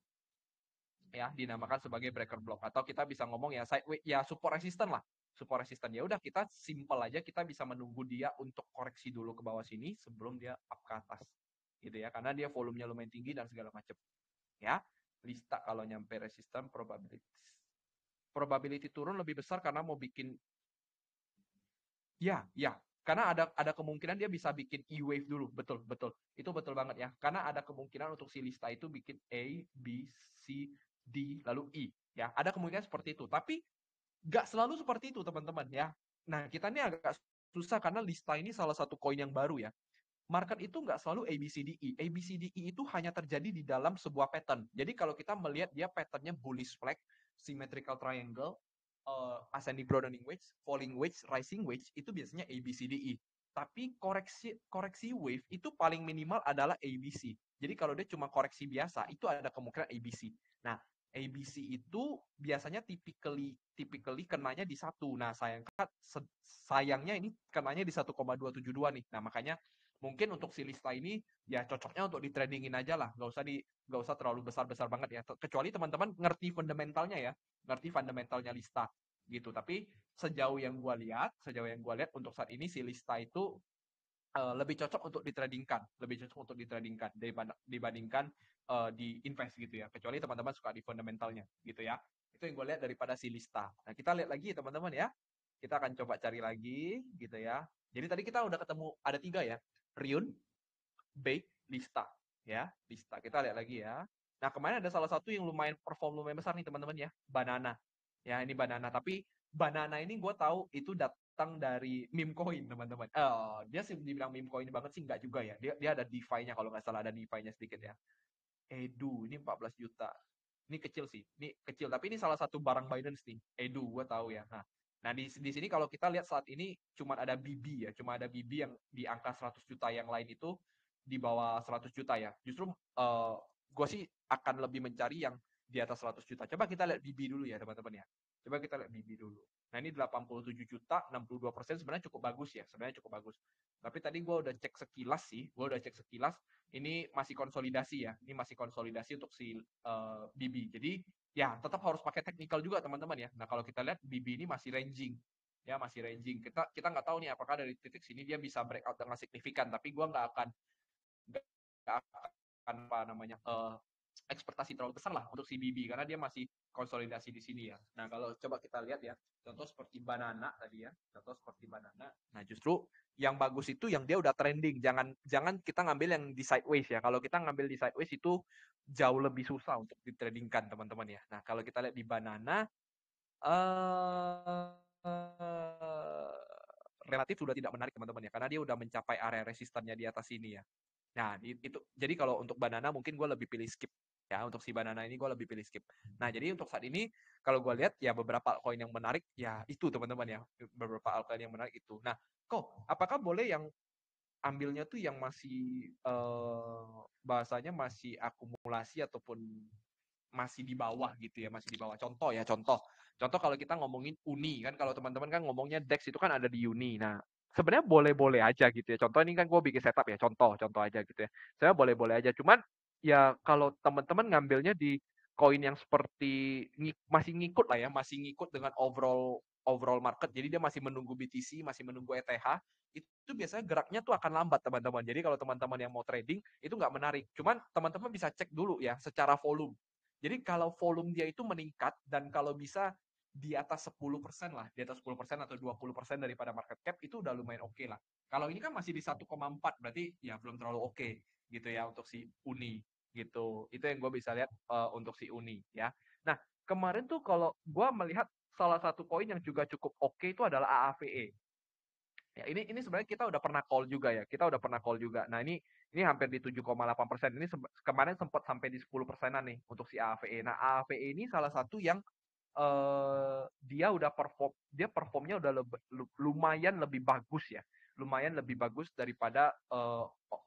Ya, dinamakan sebagai breaker block, atau kita bisa ngomong ya sideways, ya support resistance lah. Support resistance. Ya udah, kita simple aja, kita bisa menunggu dia untuk koreksi dulu ke bawah sini sebelum dia up ke atas. Gitu ya, karena dia volumenya lumayan tinggi dan segala macam. Ya, lista kalau nyampe resistance probability turun lebih besar karena mau bikin, ya, karena ada kemungkinan dia bisa bikin E-wave dulu, betul, betul. Itu betul banget ya. Karena ada kemungkinan untuk si lista itu bikin A, B, C, D, lalu E. Ya, ada kemungkinan seperti itu. Tapi nggak selalu seperti itu, teman-teman ya. Nah, kita ini agak susah karena lista ini salah satu koin yang baru ya. Market itu nggak selalu ABCDE. ABCDE itu hanya terjadi di dalam sebuah pattern. Jadi kalau kita melihat dia patternnya bullish flag, symmetrical triangle, ascending broadening wedge, falling wedge, rising wedge, itu biasanya ABCDE. Tapi koreksi wave itu paling minimal adalah ABC. Jadi kalau dia cuma koreksi biasa, itu ada kemungkinan ABC. Nah, ABC itu biasanya typically kenanya di satu. Nah, sayangnya ini kenanya di 1,272 nih. Nah, makanya mungkin untuk si lista ini ya cocoknya untuk di tradingin aja lah, nggak usah terlalu besar banget ya, kecuali teman-teman ngerti fundamentalnya lista gitu. Tapi sejauh yang gue lihat untuk saat ini si lista itu lebih cocok untuk ditradingkan dibandingkan di invest gitu ya. Kecuali teman-teman suka di fundamentalnya gitu ya. Itu yang gue lihat daripada si Lista. Nah, kita lihat lagi teman-teman ya. Kita akan coba cari lagi gitu ya. Jadi tadi kita udah ketemu ada 3 ya. Ryun, Bake, Lista ya. Lista. Kita lihat lagi ya. Nah, kemarin ada salah satu yang lumayan besar nih teman-teman ya. Banana. Ya, ini banana. Tapi banana ini gue tahu itu datang dari meme coin teman-teman. Dia sih dibilang meme coin banget sih enggak juga ya. Dia ada DeFi-nya kalau nggak salah, ada DeFi-nya sedikit ya. Edu ini 14 juta. Ini kecil sih. Ini kecil, tapi ini salah satu barang Binance nih. Edu gue tahu ya. Nah, di sini kalau kita lihat saat ini cuma ada BB ya, cuma ada BB yang di angka 100 juta, yang lain itu di bawah 100 juta ya. Justru gue sih akan lebih mencari yang di atas 100 juta. Coba kita lihat BB dulu ya teman-teman ya. Coba kita lihat BB dulu. Nah, ini 87 juta, 62% sebenarnya cukup bagus ya. Sebenarnya cukup bagus. Tapi tadi gue udah cek sekilas sih, ini masih konsolidasi ya. Ini masih konsolidasi untuk si BB. Jadi ya tetap harus pakai technical juga teman-teman ya. Nah, kalau kita lihat BB ini masih ranging. Ya, masih ranging. Kita nggak tahu nih apakah dari titik sini dia bisa breakout dengan signifikan, tapi gua nggak akan apa namanya ekspektasi terlalu besar lah untuk si BB karena dia masih konsolidasi di sini ya. Nah, kalau coba kita lihat ya, contoh seperti banana tadi ya, contoh seperti banana. Nah, justru yang bagus itu yang dia udah trending. Jangan kita ngambil yang di sideways ya. Kalau kita ngambil di sideways itu jauh lebih susah untuk ditradingkan teman-teman ya. Nah, kalau kita lihat di banana relatif sudah tidak menarik teman-teman ya, karena dia udah mencapai area resistannya di atas sini ya. Nah, itu jadi kalau untuk banana mungkin gue lebih pilih skip ya. Untuk si banana ini gue lebih pilih skip. Nah, jadi untuk saat ini kalau gue lihat ya beberapa altcoin yang menarik ya itu teman-teman ya, beberapa altcoin yang menarik itu. Nah, kok apakah boleh yang ambilnya tuh yang masih bahasanya masih akumulasi ataupun masih di bawah gitu ya, masih di bawah. Contoh ya, contoh kalau kita ngomongin Uni kan, kalau teman-teman kan ngomongnya DEX itu kan ada di Uni. Nah, sebenarnya boleh-boleh aja gitu ya. Contoh ini kan gue bikin setup ya, contoh aja gitu ya. Saya boleh-boleh aja. Cuman ya kalau teman-teman ngambilnya di koin yang seperti masih ngikut lah ya, masih ngikut dengan overall market. Jadi dia masih menunggu BTC, masih menunggu ETH. Itu biasanya geraknya tuh akan lambat teman-teman. Jadi kalau teman-teman yang mau trading itu nggak menarik. Cuman teman-teman bisa cek dulu ya secara volume. Jadi kalau volume dia itu meningkat dan kalau bisa di atas 10% lah, di atas 10% atau 20% daripada market cap itu udah lumayan oke lah. Kalau ini kan masih di 1,4 berarti ya belum terlalu oke gitu ya untuk si Uni gitu. Itu yang gue bisa lihat untuk si Uni ya. Nah, kemarin tuh kalau gue melihat salah satu koin yang juga cukup oke itu adalah AAVE. Ya, ini sebenarnya kita udah pernah call juga ya. Kita udah pernah call juga. Nah, ini hampir di 7,8%. Ini kemarin sempat sampai di 10%-an nih untuk si AAVE. Nah, AAVE ini salah satu yang dia udah performnya udah lumayan lebih bagus ya. Lumayan lebih bagus daripada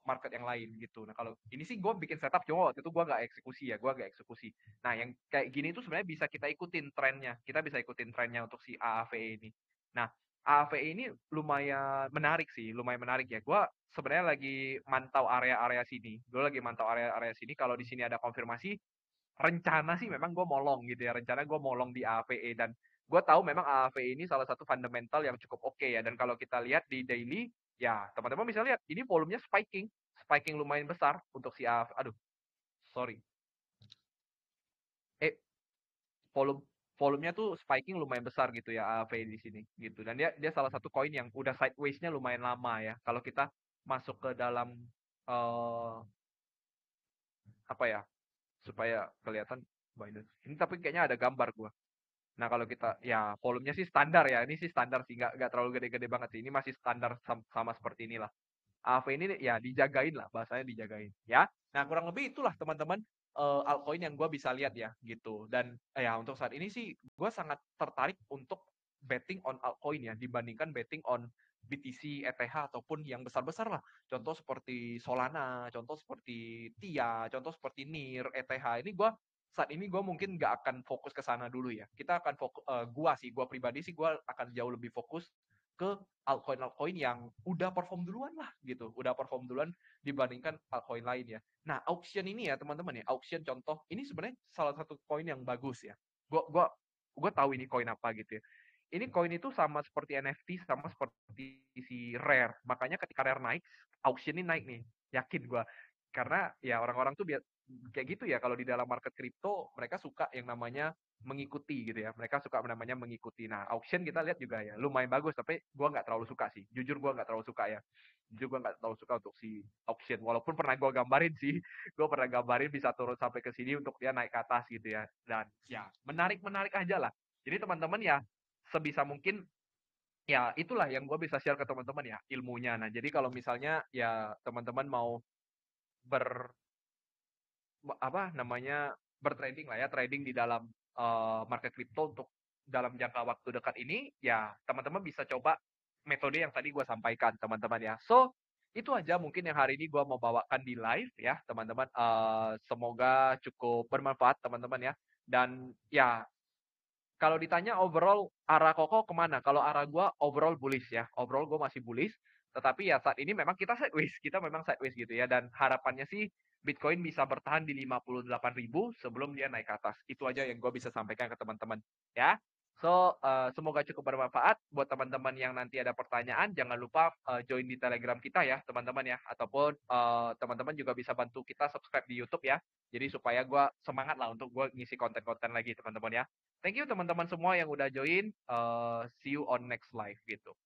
market yang lain gitu. Nah, kalau ini sih gue bikin setup cuma waktu itu gue nggak eksekusi ya, gue nggak eksekusi. Nah, yang kayak gini tuh sebenarnya bisa kita ikutin trennya. Kita bisa ikutin trennya untuk si AAVE ini. Nah, AVE ini lumayan menarik sih, lumayan menarik ya. Gue sebenarnya lagi mantau area-area sini. Gue lagi mantau area-area sini. Kalau di sini ada konfirmasi, rencana sih memang gue molong gitu ya. Rencana gue molong di AVE dan gue tahu memang AVE ini salah satu fundamental yang cukup oke ya. Dan kalau kita lihat di daily, ya teman-teman bisa lihat ini volumenya spiking lumayan besar untuk si AVE. Aduh, sorry. Eh, volume volumenya tuh spiking lumayan besar gitu ya AAV di sini gitu. Dan dia salah satu koin yang udah sideways-nya lumayan lama ya. Kalau kita masuk ke dalam apa ya, supaya kelihatan Binance. Ini tapi kayaknya ada gambar gua. Nah, kalau kita ya volumenya sih standar ya. Ini sih standar sih, nggak terlalu gede-gede banget sih. Ini masih standar sama seperti inilah. AV ini ya dijagain lah, bahasanya dijagain ya. Nah, kurang lebih itulah teman-teman altcoin yang gue bisa lihat ya gitu. Dan ya untuk saat ini sih gue sangat tertarik untuk betting on altcoin ya dibandingkan betting on BTC, ETH ataupun yang besar-besar lah. Contoh seperti Solana, contoh seperti TIA, contoh seperti NIR, ETH. Ini gue mungkin nggak akan fokus ke sana dulu ya. Kita akan fokus, gue pribadi sih gue akan jauh lebih fokus ke altcoin-altcoin yang udah perform duluan lah gitu. Udah perform duluan dibandingkan altcoin lain ya. Nah, auction ini ya teman-teman ya, auction contoh, ini sebenarnya salah satu koin yang bagus ya. Gua tahu ini koin apa gitu ya. Ini koin itu sama seperti NFT, sama seperti si Rare. Makanya ketika Rare naik, auction ini naik nih. Yakin gua. Karena ya orang-orang tuh kayak gitu ya, kalau di dalam market kripto mereka suka yang namanya mengikuti gitu ya. Mereka suka namanya mengikuti. Nah, auction kita lihat juga ya, lumayan bagus, tapi gua nggak terlalu suka sih. Jujur gua nggak terlalu suka ya. Jujur gua nggak terlalu suka untuk si auction. Walaupun pernah gua gambarin sih, gua pernah gambarin bisa turun sampai ke sini untuk dia naik ke atas gitu ya. Dan ya menarik-menarik aja lah. Jadi teman-teman ya sebisa mungkin ya itulah yang gue bisa share ke teman-teman ya ilmunya. Nah, jadi kalau misalnya ya teman-teman mau ber apa namanya bertrading lah ya, trading di dalam market crypto untuk dalam jangka waktu dekat ini, ya teman-teman bisa coba metode yang tadi gue sampaikan teman-teman ya. So itu aja mungkin yang hari ini gue mau bawakan di live ya teman-teman. Semoga cukup bermanfaat teman-teman ya. Dan ya kalau ditanya overall arah Koko kemana? Kalau arah gue overall bullish ya. Overall gue masih bullish. Tetapi ya saat ini memang kita sideways. Kita memang sideways gitu ya. Dan harapannya sih Bitcoin bisa bertahan di 58.000 sebelum dia naik ke atas. Itu aja yang gue bisa sampaikan ke teman-teman. Ya. So, semoga cukup bermanfaat. Buat teman-teman yang nanti ada pertanyaan, jangan lupa join di Telegram kita ya, teman-teman ya. Ataupun teman-teman juga bisa bantu kita subscribe di YouTube ya. Jadi supaya gue semangat lah untuk gue ngisi konten-konten lagi teman-teman ya. Thank you teman-teman semua yang udah join. See you on next live gitu.